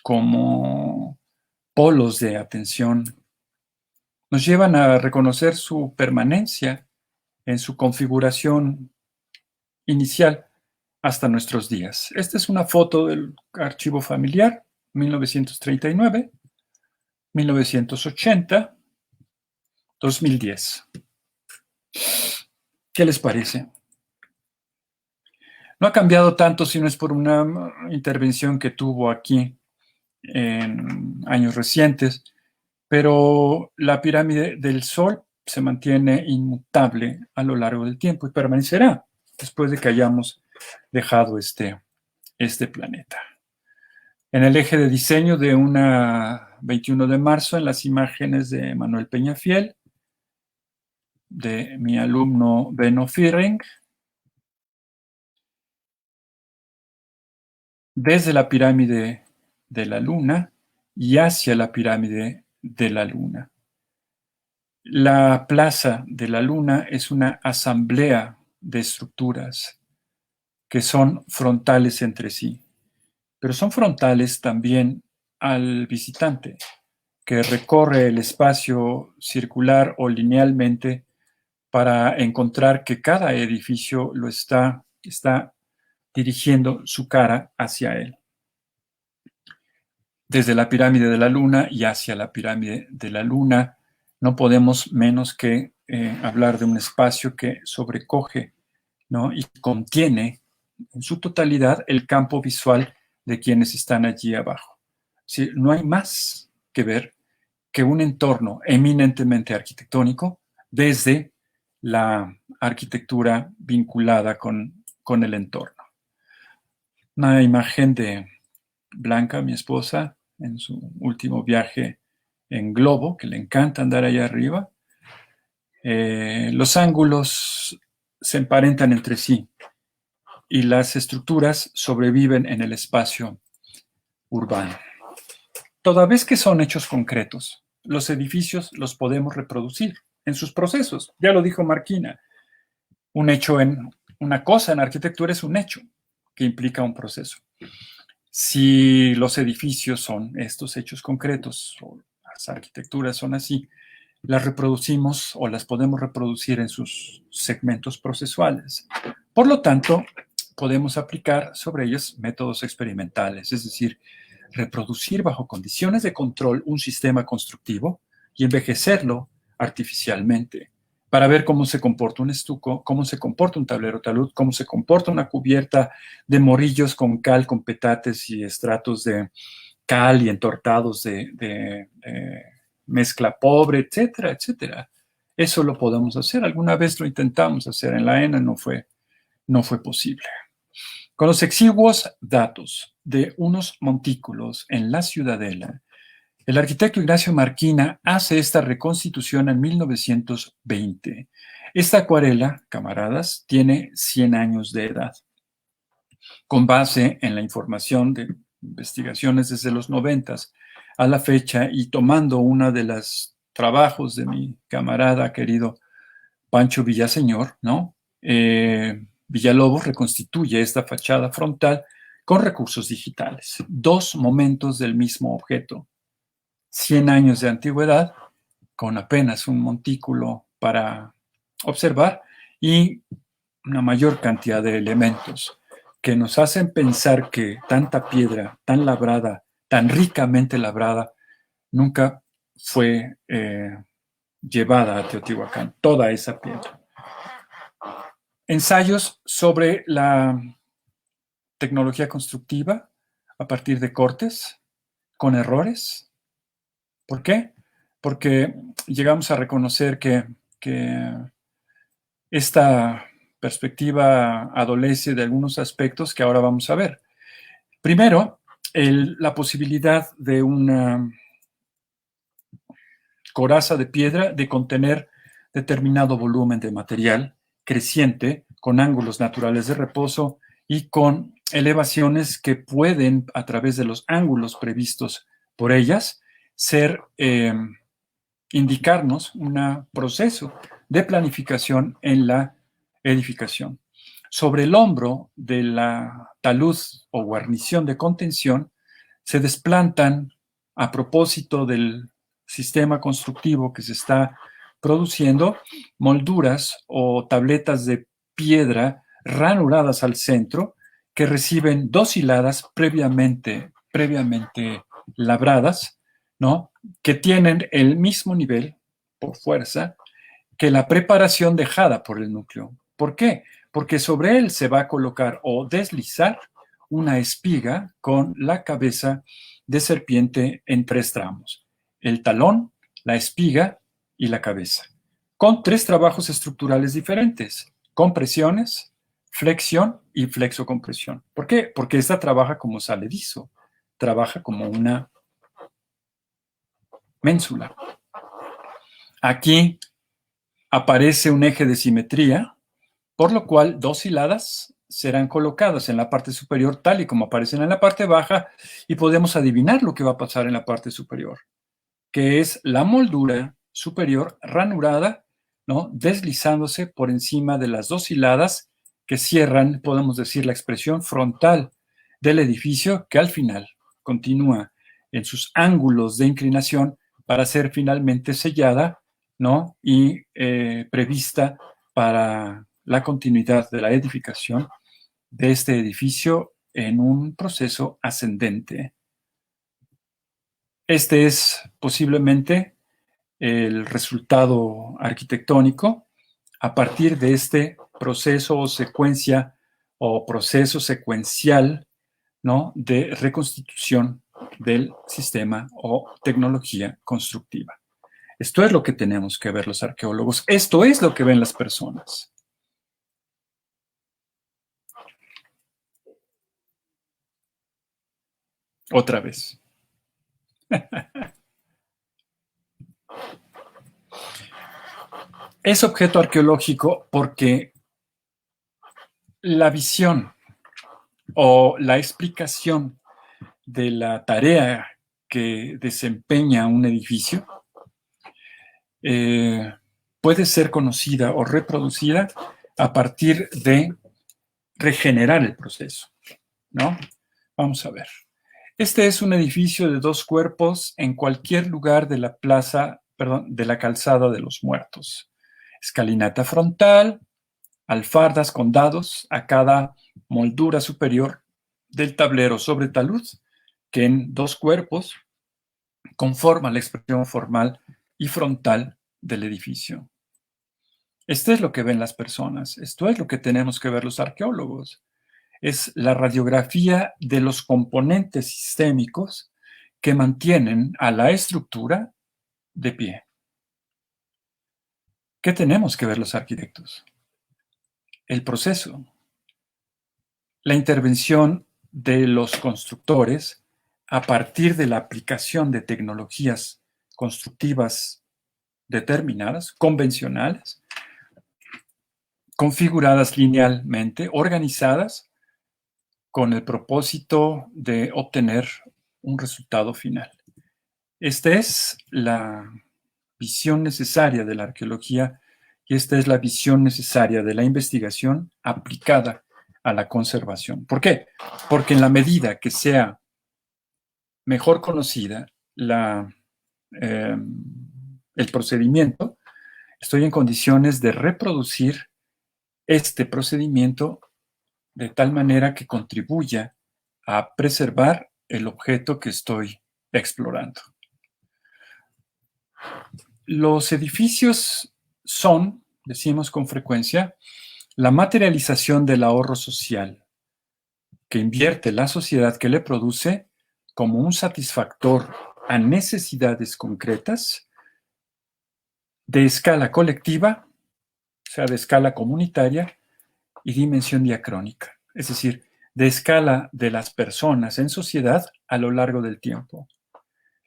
como polos de atención nos llevan a reconocer su permanencia en su configuración inicial hasta nuestros días. Esta es una foto del archivo familiar, 1939, 1980, 2010. ¿Qué les parece? No ha cambiado tanto si no es por una intervención que tuvo aquí en años recientes, pero la pirámide del Sol se mantiene inmutable a lo largo del tiempo y permanecerá después de que hayamos dejado este planeta. En el eje de diseño de una 21 de marzo, en las imágenes de Manuel Peñafiel, de mi alumno Benno Firring, desde la pirámide de la Luna y hacia la pirámide de la Luna. La plaza de la Luna es una asamblea de estructuras que son frontales entre sí, pero son frontales también al visitante que recorre el espacio circular o linealmente para encontrar que cada edificio lo está dirigiendo su cara hacia él. Desde la pirámide de la Luna y hacia la pirámide de la Luna, no podemos menos que hablar de un espacio que sobrecoge, ¿no? Y contiene en su totalidad el campo visual de quienes están allí abajo. Sí, no hay más que ver que un entorno eminentemente arquitectónico desde la arquitectura vinculada con el entorno. Una imagen de Blanca, mi esposa, en su último viaje en globo, que le encanta andar allá arriba. Los ángulos se emparentan entre sí y las estructuras sobreviven en el espacio urbano. Toda vez que son hechos concretos, los edificios los podemos reproducir en sus procesos. Ya lo dijo Marquina. Una cosa en arquitectura es un hecho que implica un proceso. Si los edificios son estos hechos concretos, o las arquitecturas son así, las reproducimos o las podemos reproducir en sus segmentos procesuales. Por lo tanto, podemos aplicar sobre ellos métodos experimentales, es decir, reproducir bajo condiciones de control un sistema constructivo y envejecerlo artificialmente para ver cómo se comporta un estuco, cómo se comporta un tablero talud, cómo se comporta una cubierta de morillos con cal, con petates y estratos de cal y entortados de mezcla pobre, etcétera, etcétera. Eso lo podemos hacer. Alguna vez lo intentamos hacer en la ENA, no fue posible. Con los exiguos datos de unos montículos en la Ciudadela, el arquitecto Ignacio Marquina hace esta reconstitución en 1920. Esta acuarela, camaradas, tiene 100 años de edad. Con base en la información de investigaciones desde los 90 a la fecha y tomando uno de los trabajos de mi camarada querido Pancho Villaseñor, ¿no? Villalobos reconstituye esta fachada frontal con recursos digitales. Dos momentos del mismo objeto. 100 años de antigüedad, con apenas un montículo para observar y una mayor cantidad de elementos que nos hacen pensar que tanta piedra tan labrada, tan ricamente labrada, nunca fue llevada a Teotihuacán, toda esa piedra. Ensayos sobre la tecnología constructiva a partir de cortes, con errores. ¿Por qué? Porque llegamos a reconocer que esta perspectiva adolece de algunos aspectos que ahora vamos a ver. Primero, la posibilidad de una coraza de piedra de contener determinado volumen de material creciente con ángulos naturales de reposo y con elevaciones que pueden, a través de los ángulos previstos por ellas, indicarnos un proceso de planificación en la edificación. Sobre el hombro de la talud o guarnición de contención se desplantan, a propósito del sistema constructivo que se está produciendo, molduras o tabletas de piedra ranuradas al centro que reciben 2 hiladas previamente labradas, ¿no? Que tienen el mismo nivel, por fuerza, que la preparación dejada por el núcleo. ¿Por qué? Porque sobre él se va a colocar o deslizar una espiga con la cabeza de serpiente en 3 tramos: el talón, la espiga y la cabeza, con 3 trabajos estructurales diferentes: compresiones, flexión y flexocompresión. ¿Por qué? Porque esta trabaja como saledizo, trabaja como una ménsula. Aquí aparece un eje de simetría, por lo cual 2 hiladas serán colocadas en la parte superior tal y como aparecen en la parte baja, y podemos adivinar lo que va a pasar en la parte superior, que es la moldura superior ranurada, ¿no? Deslizándose por encima de las 2 hiladas que cierran, podemos decir, la expresión frontal del edificio, que al final continúa en sus ángulos de inclinación para ser finalmente sellada, ¿no? Y prevista para la continuidad de la edificación de este edificio en un proceso ascendente. Este es posiblemente el resultado arquitectónico a partir de este proceso o secuencia o proceso secuencial, ¿no? De reconstitución del sistema o tecnología constructiva. Esto es lo que tenemos que ver los arqueólogos. Esto es lo que ven las personas. Otra vez. Es objeto arqueológico porque la visión o la explicación de la tarea que desempeña un edificio puede ser conocida o reproducida a partir de regenerar el proceso, ¿no? Vamos a ver. Este es un edificio de 2 cuerpos en cualquier lugar de la de la calzada de los Muertos. Escalinata frontal, alfardas con dados a cada moldura superior del tablero sobre talud, que en dos cuerpos conforma la expresión formal y frontal del edificio. Esto es lo que ven las personas, esto es lo que tenemos que ver los arqueólogos. Es la radiografía de los componentes sistémicos que mantienen a la estructura de pie. ¿Qué tenemos que ver los arquitectos? El proceso, la intervención de los constructores a partir de la aplicación de tecnologías constructivas determinadas, convencionales, configuradas linealmente, organizadas con el propósito de obtener un resultado final. Esta es la visión necesaria de la arqueología y esta es la visión necesaria de la investigación aplicada a la conservación. ¿Por qué? Porque en la medida que sea mejor conocida el procedimiento, estoy en condiciones de reproducir este procedimiento de tal manera que contribuya a preservar el objeto que estoy explorando. Los edificios son, decimos con frecuencia, la materialización del ahorro social que invierte la sociedad que le produce como un satisfactor a necesidades concretas de escala colectiva, o sea, de escala comunitaria y dimensión diacrónica, es decir, de escala de las personas en sociedad a lo largo del tiempo.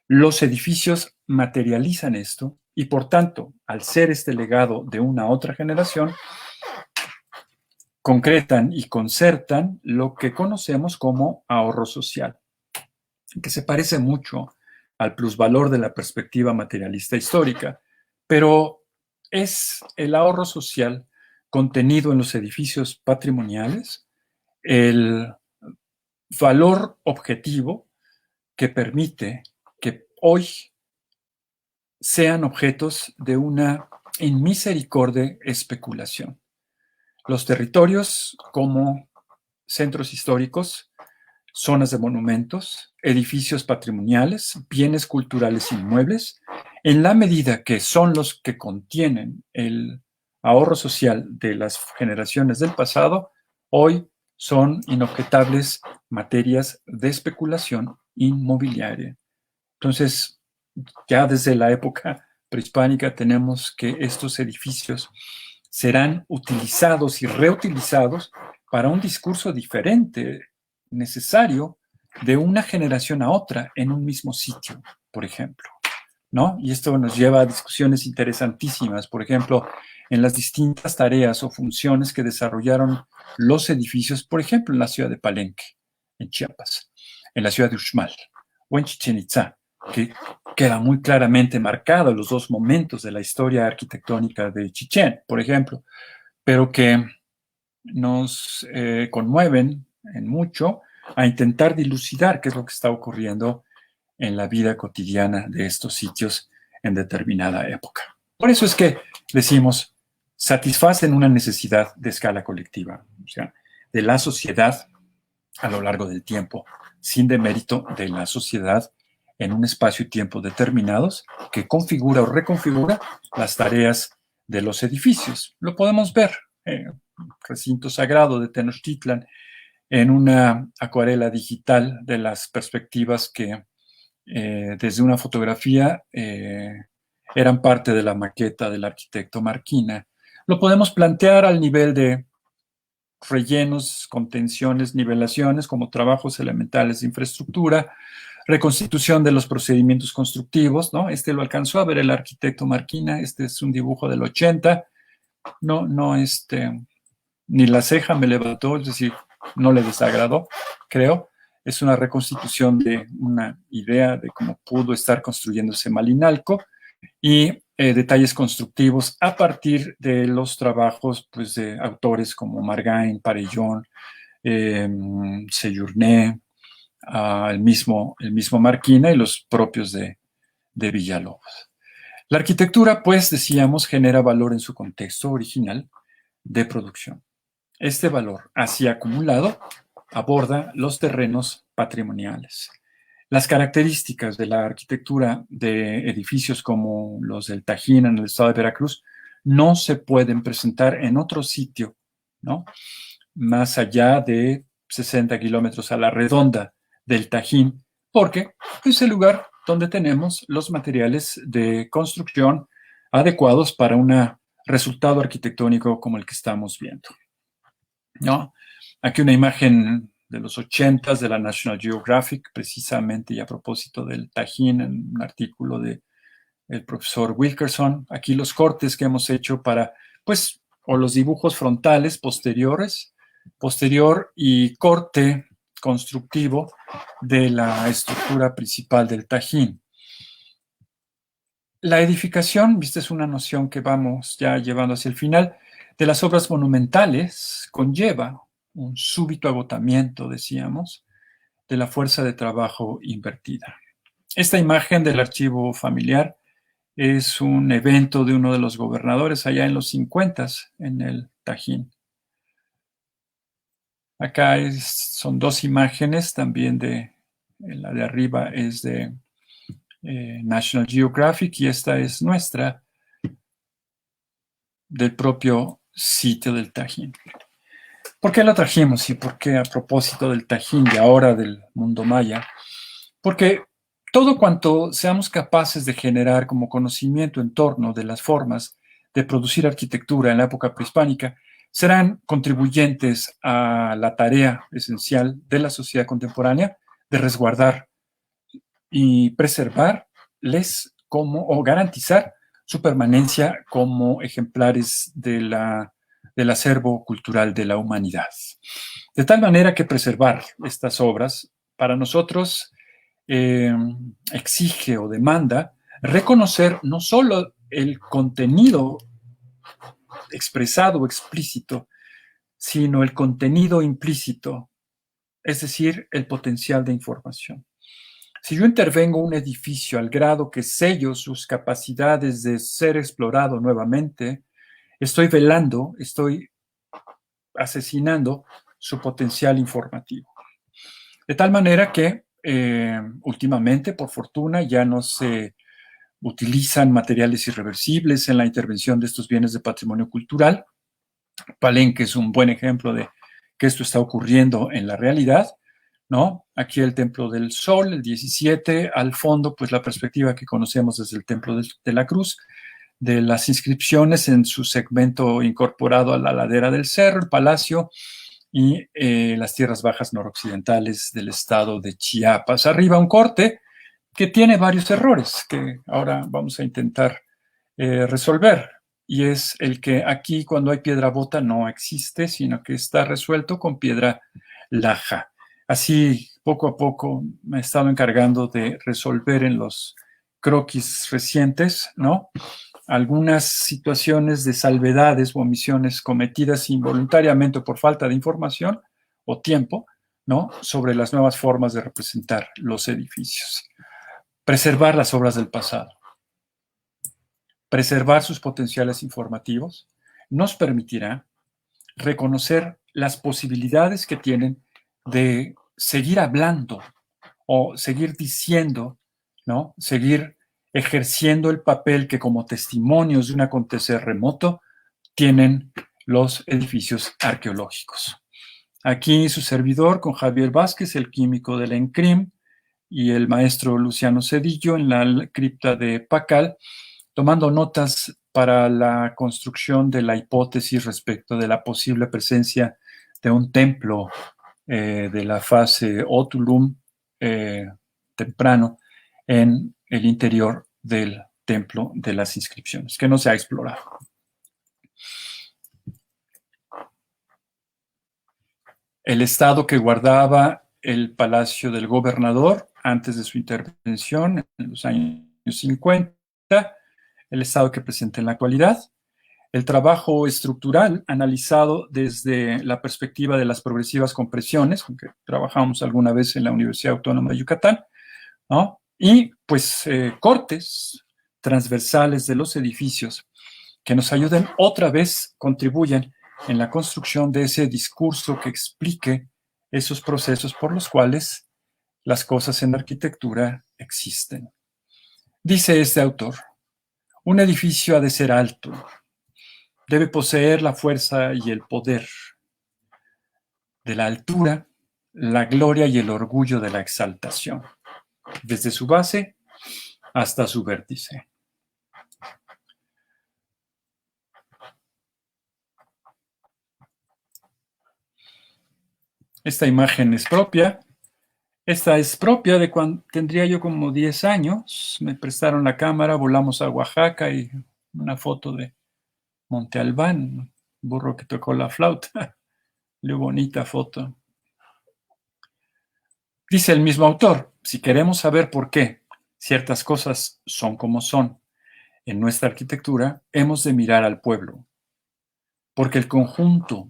Los edificios materializan esto y, por tanto, al ser este legado de una a otra generación, concretan y concertan lo que conocemos como ahorro social, que se parece mucho al plusvalor de la perspectiva materialista histórica, pero es el ahorro social contenido en los edificios patrimoniales el valor objetivo que permite que hoy sean objetos de una inmisericordia especulación. Los territorios como centros históricos, zonas de monumentos, edificios patrimoniales, bienes culturales inmuebles, en la medida que son los que contienen el ahorro social de las generaciones del pasado, hoy son inobjetables materias de especulación inmobiliaria. Entonces, ya desde la época prehispánica tenemos que estos edificios serán utilizados y reutilizados para un discurso diferente, necesario, de una generación a otra en un mismo sitio, por ejemplo, ¿no? Y esto nos lleva a discusiones interesantísimas, por ejemplo, en las distintas tareas o funciones que desarrollaron los edificios, por ejemplo, en la ciudad de Palenque, en Chiapas, en la ciudad de Uxmal o en Chichén Itzá, que queda muy claramente marcado los dos momentos de la historia arquitectónica de Chichén, por ejemplo, pero que nos conmueven en mucho a intentar dilucidar qué es lo que está ocurriendo en la vida cotidiana de estos sitios en determinada época. Por eso es que decimos, satisfacen una necesidad de escala colectiva, o sea, de la sociedad a lo largo del tiempo, sin demérito de la sociedad en un espacio y tiempo determinados que configura o reconfigura las tareas de los edificios. Lo podemos ver en el recinto sagrado de Tenochtitlan en una acuarela digital de las perspectivas que desde una fotografía eran parte de la maqueta del arquitecto Marquina. Lo podemos plantear al nivel de rellenos, contenciones, nivelaciones como trabajos elementales de infraestructura, reconstitución de los procedimientos constructivos, ¿no? Este lo alcanzó a ver el arquitecto Marquina, este es un dibujo del 80, ni la ceja me levantó, es decir, no le desagradó, creo. Es una reconstitución de una idea de cómo pudo estar construyéndose Malinalco y detalles constructivos a partir de los trabajos pues, de autores como Margain, Parellón, Sejourné, el mismo Marquina y los propios de Villalobos. La arquitectura, pues, decíamos, genera valor en su contexto original de producción. Este valor, así acumulado, aborda los terrenos patrimoniales. Las características de la arquitectura de edificios como los del Tajín en el estado de Veracruz no se pueden presentar en otro sitio, ¿no? Más allá de 60 kilómetros a la redonda del Tajín, porque es el lugar donde tenemos los materiales de construcción adecuados para un resultado arquitectónico como el que estamos viendo, ¿no? Aquí una imagen de los 80s de la National Geographic, precisamente y a propósito del Tajín, en un artículo del profesor Wilkerson. Aquí los cortes que hemos hecho para, pues, o los dibujos frontales posteriores, posterior y corte constructivo de la estructura principal del Tajín. La edificación, viste, es una noción que vamos ya llevando hacia el final, de las obras monumentales conlleva un súbito agotamiento, decíamos, de la fuerza de trabajo invertida. Esta imagen del archivo familiar es un evento de uno de los gobernadores allá en los 50s, en el Tajín. Acá son dos imágenes, también la de arriba es de National Geographic y esta es nuestra, del propio sitio del Tajín. ¿Por qué lo trajimos y por qué a propósito del Tajín y ahora del mundo maya? Porque todo cuanto seamos capaces de generar como conocimiento en torno de las formas de producir arquitectura en la época prehispánica serán contribuyentes a la tarea esencial de la sociedad contemporánea de resguardar y preservarles o garantizar su permanencia como ejemplares del acervo cultural de la humanidad. De tal manera que preservar estas obras para nosotros exige o demanda reconocer no solo el contenido expresado o explícito, sino el contenido implícito, es decir, el potencial de información. Si yo intervengo un edificio al grado que sello sus capacidades de ser explorado nuevamente, estoy velando, estoy asesinando su potencial informativo. De tal manera que últimamente, por fortuna, ya no se utilizan materiales irreversibles en la intervención de estos bienes de patrimonio cultural. Palenque es un buen ejemplo de que esto está ocurriendo en la realidad, ¿no? Aquí el Templo del Sol, el 17, al fondo, pues la perspectiva que conocemos desde el Templo de la Cruz, de las inscripciones en su segmento incorporado a la ladera del cerro, el palacio y las tierras bajas noroccidentales del estado de Chiapas. Arriba un corte que tiene varios errores que ahora vamos a intentar resolver. Y es el que aquí cuando hay piedra bota no existe, sino que está resuelto con piedra laja. Así, poco a poco, me he estado encargando de resolver en los croquis recientes, ¿no? Algunas situaciones de salvedades o omisiones cometidas involuntariamente por falta de información o tiempo, ¿no? Sobre las nuevas formas de representar los edificios. Preservar las obras del pasado, preservar sus potenciales informativos, nos permitirá reconocer las posibilidades que tienen de seguir hablando o seguir diciendo, ¿no? Seguir ejerciendo el papel que como testimonios de un acontecer remoto tienen los edificios arqueológicos. Aquí su servidor con Javier Vázquez, el químico del ENCRIM, y el maestro Luciano Cedillo en la cripta de Pacal, tomando notas para la construcción de la hipótesis respecto de la posible presencia de un templo de la fase Otulum temprano en el interior del templo de las inscripciones, que no se ha explorado. El estado que guardaba el palacio del gobernador antes de su intervención en los años 50, el estado que presenta en la actualidad, el trabajo estructural analizado desde la perspectiva de las progresivas compresiones, con que trabajamos alguna vez en la Universidad Autónoma de Yucatán, ¿no? Y pues cortes transversales de los edificios que nos ayuden otra vez, contribuyen en la construcción de ese discurso que explique esos procesos por los cuales las cosas en arquitectura existen. Dice este autor, un edificio ha de ser alto, debe poseer la fuerza y el poder de la altura, la gloria y el orgullo de la exaltación, desde su base hasta su vértice. Esta imagen es propia. Esta es propia de cuando tendría yo como 10 años. Me prestaron la cámara, volamos a Oaxaca y una foto de Monte Albán, burro que tocó la flauta. Qué bonita foto. Dice el mismo autor, si queremos saber por qué ciertas cosas son como son en nuestra arquitectura, hemos de mirar al pueblo, porque el conjunto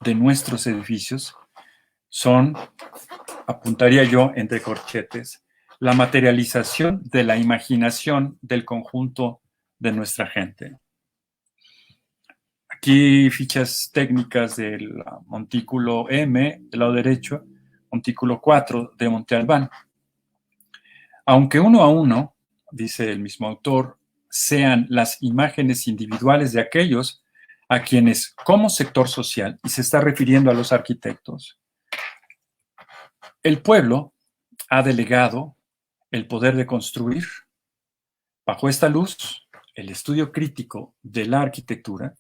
de nuestros edificios son, apuntaría yo entre corchetes, la materialización de la imaginación del conjunto de nuestra gente. Aquí fichas técnicas del montículo M, del lado derecho, montículo 4 de Monte Albán. Aunque uno a uno, dice el mismo autor, sean las imágenes individuales de aquellos a quienes como sector social, y se está refiriendo a los arquitectos, el pueblo ha delegado el poder de construir. Bajo esta luz, el estudio crítico de la arquitectura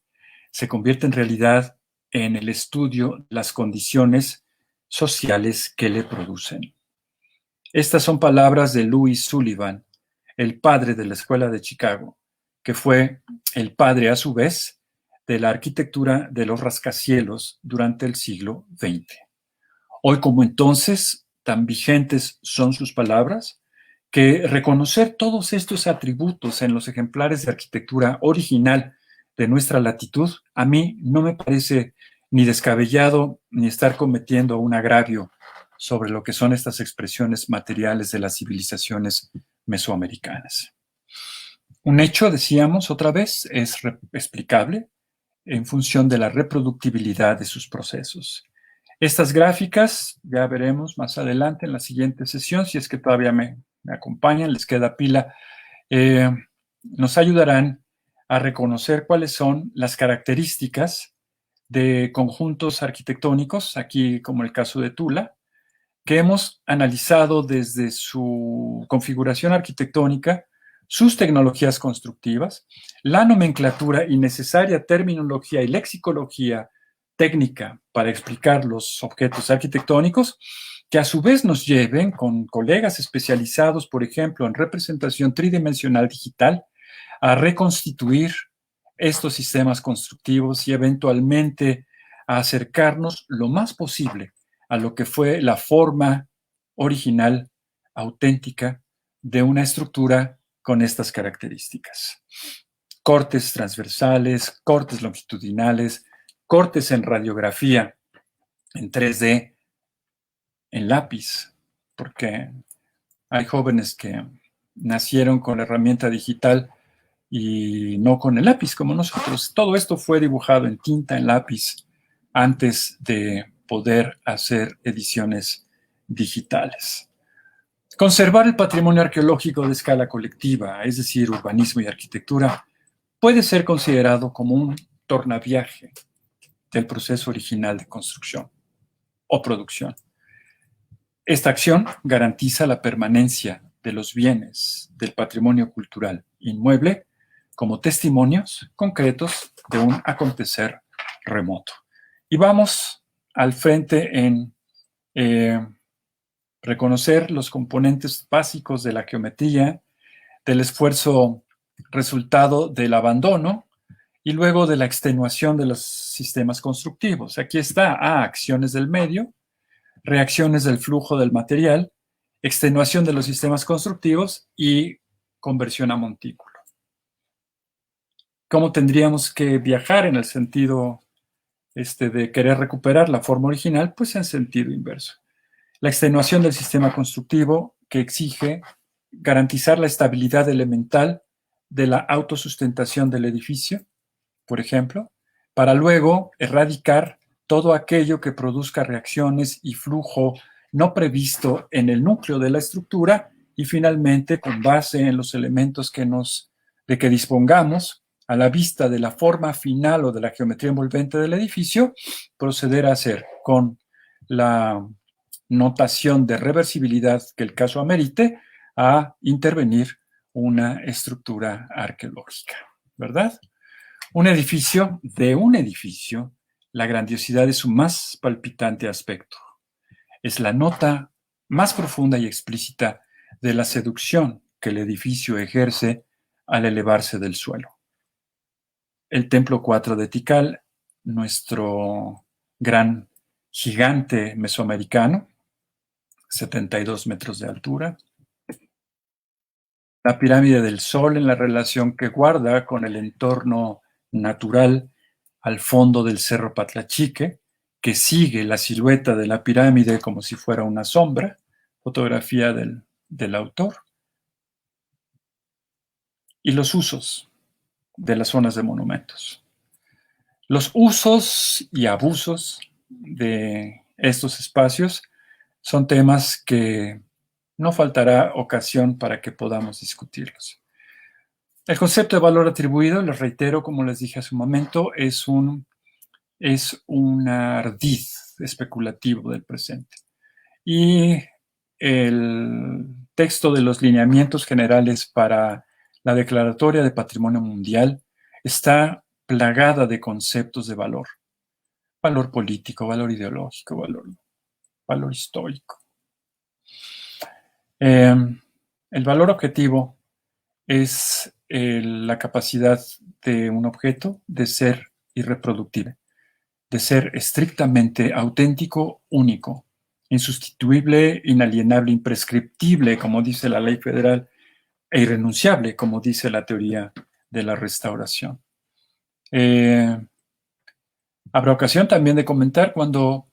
se convierte en realidad en el estudio de las condiciones sociales que le producen. Estas son palabras de Louis Sullivan, el padre de la Escuela de Chicago, que fue el padre a su vez de la arquitectura de los rascacielos durante el siglo XX. Hoy como entonces, tan vigentes son sus palabras, que reconocer todos estos atributos en los ejemplares de arquitectura original de nuestra latitud, a mí no me parece ni descabellado ni estar cometiendo un agravio sobre lo que son estas expresiones materiales de las civilizaciones mesoamericanas. Un hecho, decíamos otra vez, es explicable en función de la reproductibilidad de sus procesos. Estas gráficas, ya veremos más adelante en la siguiente sesión, si es que todavía me acompañan, les queda pila, nos ayudarán a reconocer cuáles son las características de conjuntos arquitectónicos, aquí como el caso de Tula, que hemos analizado desde su configuración arquitectónica, sus tecnologías constructivas, la nomenclatura y necesaria terminología y lexicología técnica para explicar los objetos arquitectónicos, que a su vez nos lleven con colegas especializados, por ejemplo, en representación tridimensional digital, a reconstituir estos sistemas constructivos y eventualmente a acercarnos lo más posible a lo que fue la forma original, auténtica, de una estructura con estas características. Cortes transversales, cortes longitudinales, cortes en radiografía, en 3D, en lápiz, porque hay jóvenes que nacieron con la herramienta digital y no con el lápiz como nosotros. Todo esto fue dibujado en tinta, en lápiz, antes de poder hacer ediciones digitales. Conservar el patrimonio arqueológico de escala colectiva, es decir, urbanismo y arquitectura, puede ser considerado como un tornaviaje del proceso original de construcción o producción. Esta acción garantiza la permanencia de los bienes del patrimonio cultural inmueble como testimonios concretos de un acontecer remoto. Y vamos al frente en reconocer los componentes básicos de la geometría, del esfuerzo resultado del abandono y luego de la extenuación de los sistemas constructivos. Aquí está acciones del medio, reacciones del flujo del material, extenuación de los sistemas constructivos y conversión a montículo. ¿Cómo tendríamos que viajar en el sentido de querer recuperar la forma original? Pues en sentido inverso. La extenuación del sistema constructivo que exige garantizar la estabilidad elemental de la autosustentación del edificio, por ejemplo, para luego erradicar todo aquello que produzca reacciones y flujo no previsto en el núcleo de la estructura y finalmente, con base en los elementos de que dispongamos, a la vista de la forma final o de la geometría envolvente del edificio, proceder a hacer con la notación de reversibilidad que el caso amerite, a intervenir una estructura arqueológica, ¿verdad? Un edificio, la grandiosidad de su más palpitante aspecto. Es la nota más profunda y explícita de la seducción que el edificio ejerce al elevarse del suelo. El Templo 4 de Tikal, nuestro gran gigante mesoamericano, 72 metros de altura. La pirámide del Sol en la relación que guarda con el entorno natural al fondo del Cerro Patlachique, que sigue la silueta de la pirámide como si fuera una sombra, fotografía del autor. Y los usos de las zonas de monumentos. Los usos y abusos de estos espacios son temas que no faltará ocasión para que podamos discutirlos. El concepto de valor atribuido, les reitero, como les dije hace un momento, es un ardiz especulativo del presente. Y el texto de los lineamientos generales para la Declaratoria de Patrimonio Mundial está plagada de conceptos de valor. Valor político, valor ideológico, valor histórico. El valor objetivo es la capacidad de un objeto de ser irreproductible, de ser estrictamente auténtico, único, insustituible, inalienable, imprescriptible, como dice la ley federal, e irrenunciable, como dice la teoría de la restauración. Habrá ocasión también de comentar cuando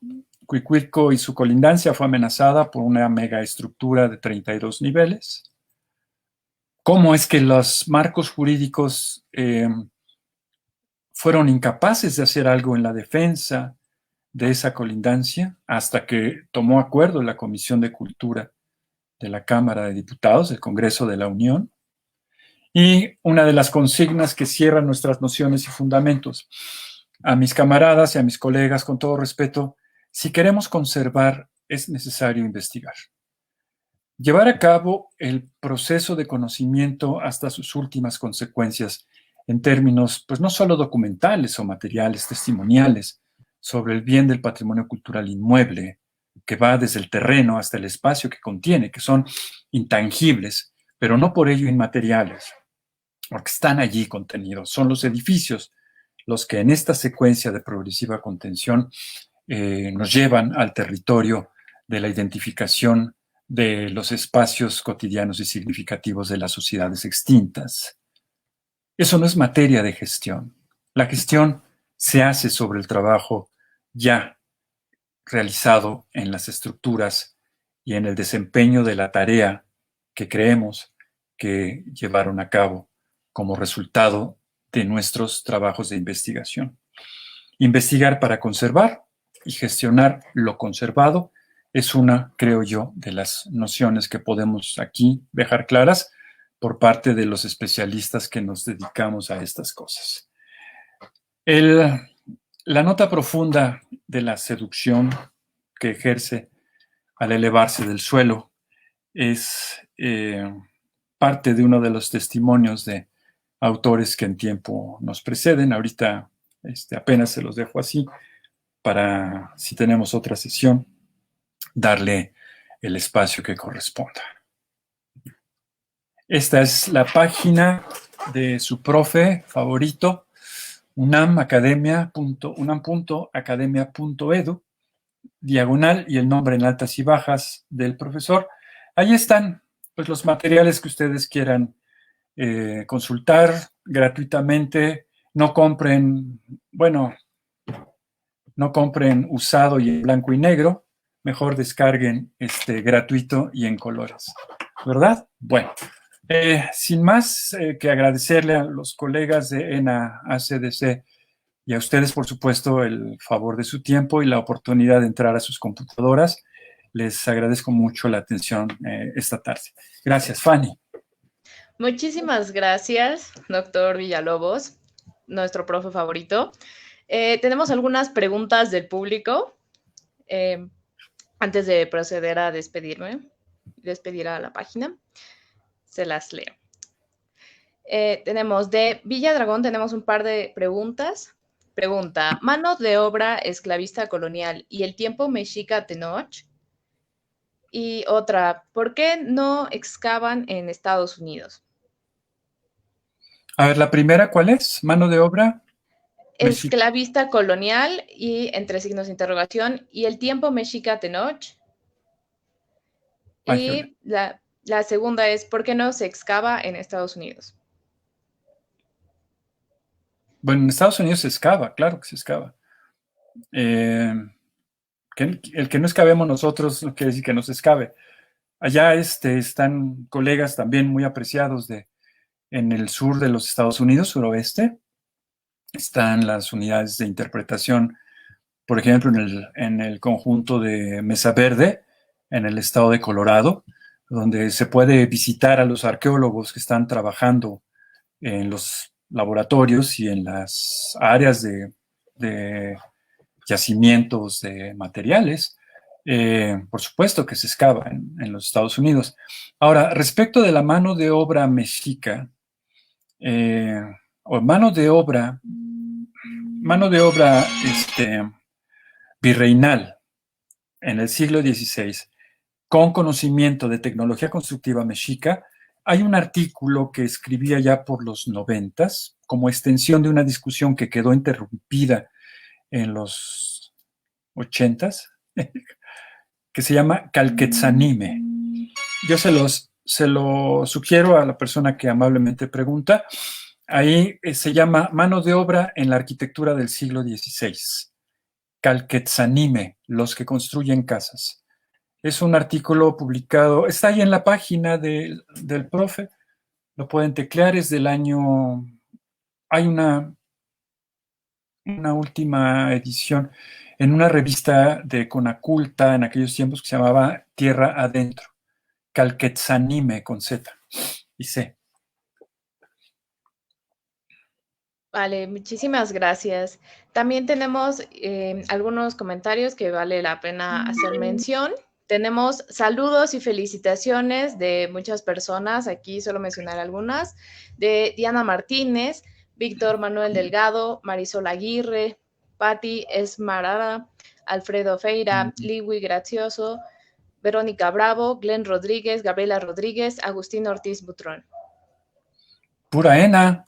Cuicuilco y su colindancia fue amenazada por una megaestructura de 32 niveles. ¿Cómo es que los marcos jurídicos fueron incapaces de hacer algo en la defensa de esa colindancia hasta que tomó acuerdo la Comisión de Cultura de la Cámara de Diputados del Congreso de la Unión? Y una de las consignas que cierra nuestras nociones y fundamentos: a mis camaradas y a mis colegas, con todo respeto, si queremos conservar, es necesario investigar. Llevar a cabo el proceso de conocimiento hasta sus últimas consecuencias en términos, pues no solo documentales o materiales, testimoniales, sobre el bien del patrimonio cultural inmueble, que va desde el terreno hasta el espacio que contiene, que son intangibles, pero no por ello inmateriales, porque están allí contenidos. Son los edificios los que en esta secuencia de progresiva contención nos llevan al territorio de la identificación de los espacios cotidianos y significativos de las sociedades extintas. Eso no es materia de gestión. La gestión se hace sobre el trabajo ya realizado en las estructuras y en el desempeño de la tarea que creemos que llevaron a cabo como resultado de nuestros trabajos de investigación. Investigar para conservar y gestionar lo conservado es una, creo yo, de las nociones que podemos aquí dejar claras por parte de los especialistas que nos dedicamos a estas cosas. La nota profunda de la seducción que ejerce al elevarse del suelo es parte de uno de los testimonios de autores que en tiempo nos preceden. Ahorita apenas se los dejo así para, si tenemos otra sesión, darle el espacio que corresponda. Esta es la página de su profe favorito, unam.academia.edu, diagonal y el nombre en altas y bajas del profesor. Ahí están pues los materiales que ustedes quieran consultar gratuitamente. No compren usado y en blanco y negro, mejor descarguen gratuito y en colores, ¿verdad? Bueno, sin más que agradecerle a los colegas de ENA ACDC y a ustedes, por supuesto, el favor de su tiempo y la oportunidad de entrar a sus computadoras. Les agradezco mucho la atención esta tarde. Gracias, Fanny. Muchísimas gracias, doctor Villalobos, nuestro profe favorito. Tenemos algunas preguntas del público. Antes de proceder a despedir a la página, se las leo. Tenemos de Villa Dragón, tenemos un par de preguntas. Pregunta, ¿mano de obra esclavista colonial y el tiempo mexica Tenoch? Y otra, ¿por qué no excavan en Estados Unidos? A ver, la primera, ¿cuál es? Mano de obra. Esclavista colonial y entre signos de interrogación y el tiempo mexica Tenoch. Y la segunda es, ¿por qué no se excava en Estados Unidos? Bueno, en Estados Unidos se excava, claro que se excava. El que no excavemos nosotros no quiere decir que no se excave. Allá están colegas también muy apreciados en el sur de los Estados Unidos, suroeste. Están las unidades de interpretación, por ejemplo, en el conjunto de Mesa Verde, en el estado de Colorado, donde se puede visitar a los arqueólogos que están trabajando en los laboratorios y en las áreas de yacimientos de materiales. Por supuesto que se excava en los Estados Unidos. Ahora, respecto de la mano de obra mexica, o mano de obra virreinal en el siglo XVI, con conocimiento de tecnología constructiva mexica, hay un artículo que escribía ya por los 90s, como extensión de una discusión que quedó interrumpida en los 80s, que se llama Calquetzanime. Yo se lo sugiero a la persona que amablemente pregunta. Ahí se llama Mano de obra en la arquitectura del siglo XVI. Calquetzanime, los que construyen casas. Es un artículo publicado, está ahí en la página del profe, lo pueden teclear, es del año, hay una última edición en una revista de Conaculta en aquellos tiempos que se llamaba Tierra Adentro, Calquetzanime con Z y C. Vale, muchísimas gracias. También tenemos algunos comentarios que vale la pena hacer mención. Tenemos saludos y felicitaciones de muchas personas, aquí solo mencionar algunas, de Diana Martínez, Víctor Manuel Delgado, Marisol Aguirre, Patti Esmarada, Alfredo Feira, Liwi Gracioso, Verónica Bravo, Glenn Rodríguez, Gabriela Rodríguez, Agustín Ortiz Butrón. Pura ENA.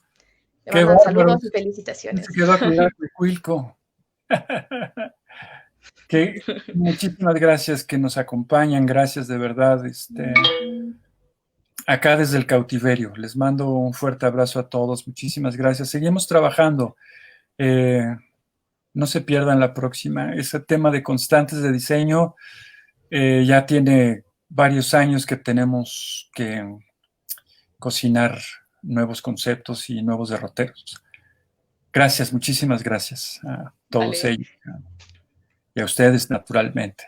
Te mandan saludos y felicitaciones. Se quedó a cuidar de Cuilco. Muchísimas gracias que nos acompañan, gracias de verdad. Acá desde el cautiverio, les mando un fuerte abrazo a todos, muchísimas gracias. Seguimos trabajando. No se pierdan la próxima. Ese tema de constantes de diseño ya tiene varios años que tenemos que cocinar nuevos conceptos y nuevos derroteros. Gracias, muchísimas gracias a todos ellos y a ustedes naturalmente.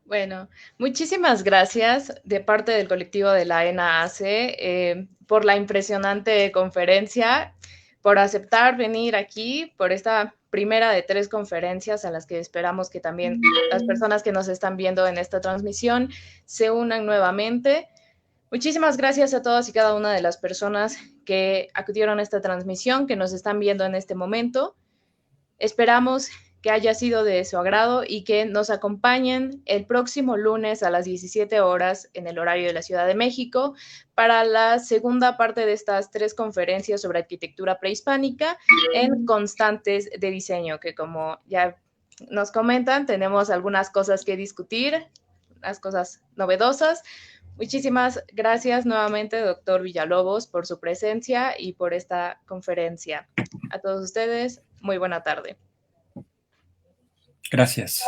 Bueno, muchísimas gracias de parte del colectivo de la ENA-AC por la impresionante conferencia, por aceptar venir aquí, por esta primera de 3 conferencias a las que esperamos que también las personas que nos están viendo en esta transmisión se unan nuevamente. Muchísimas gracias a todas y cada una de las personas que acudieron a esta transmisión, que nos están viendo en este momento. Esperamos que haya sido de su agrado y que nos acompañen el próximo lunes a las 17 horas en el horario de la Ciudad de México para la segunda parte de estas 3 conferencias sobre arquitectura prehispánica en constantes de diseño, que como ya nos comentan, tenemos algunas cosas que discutir, las cosas novedosas. Muchísimas gracias nuevamente, doctor Villalobos, por su presencia y por esta conferencia. A todos ustedes, muy buena tarde. Gracias.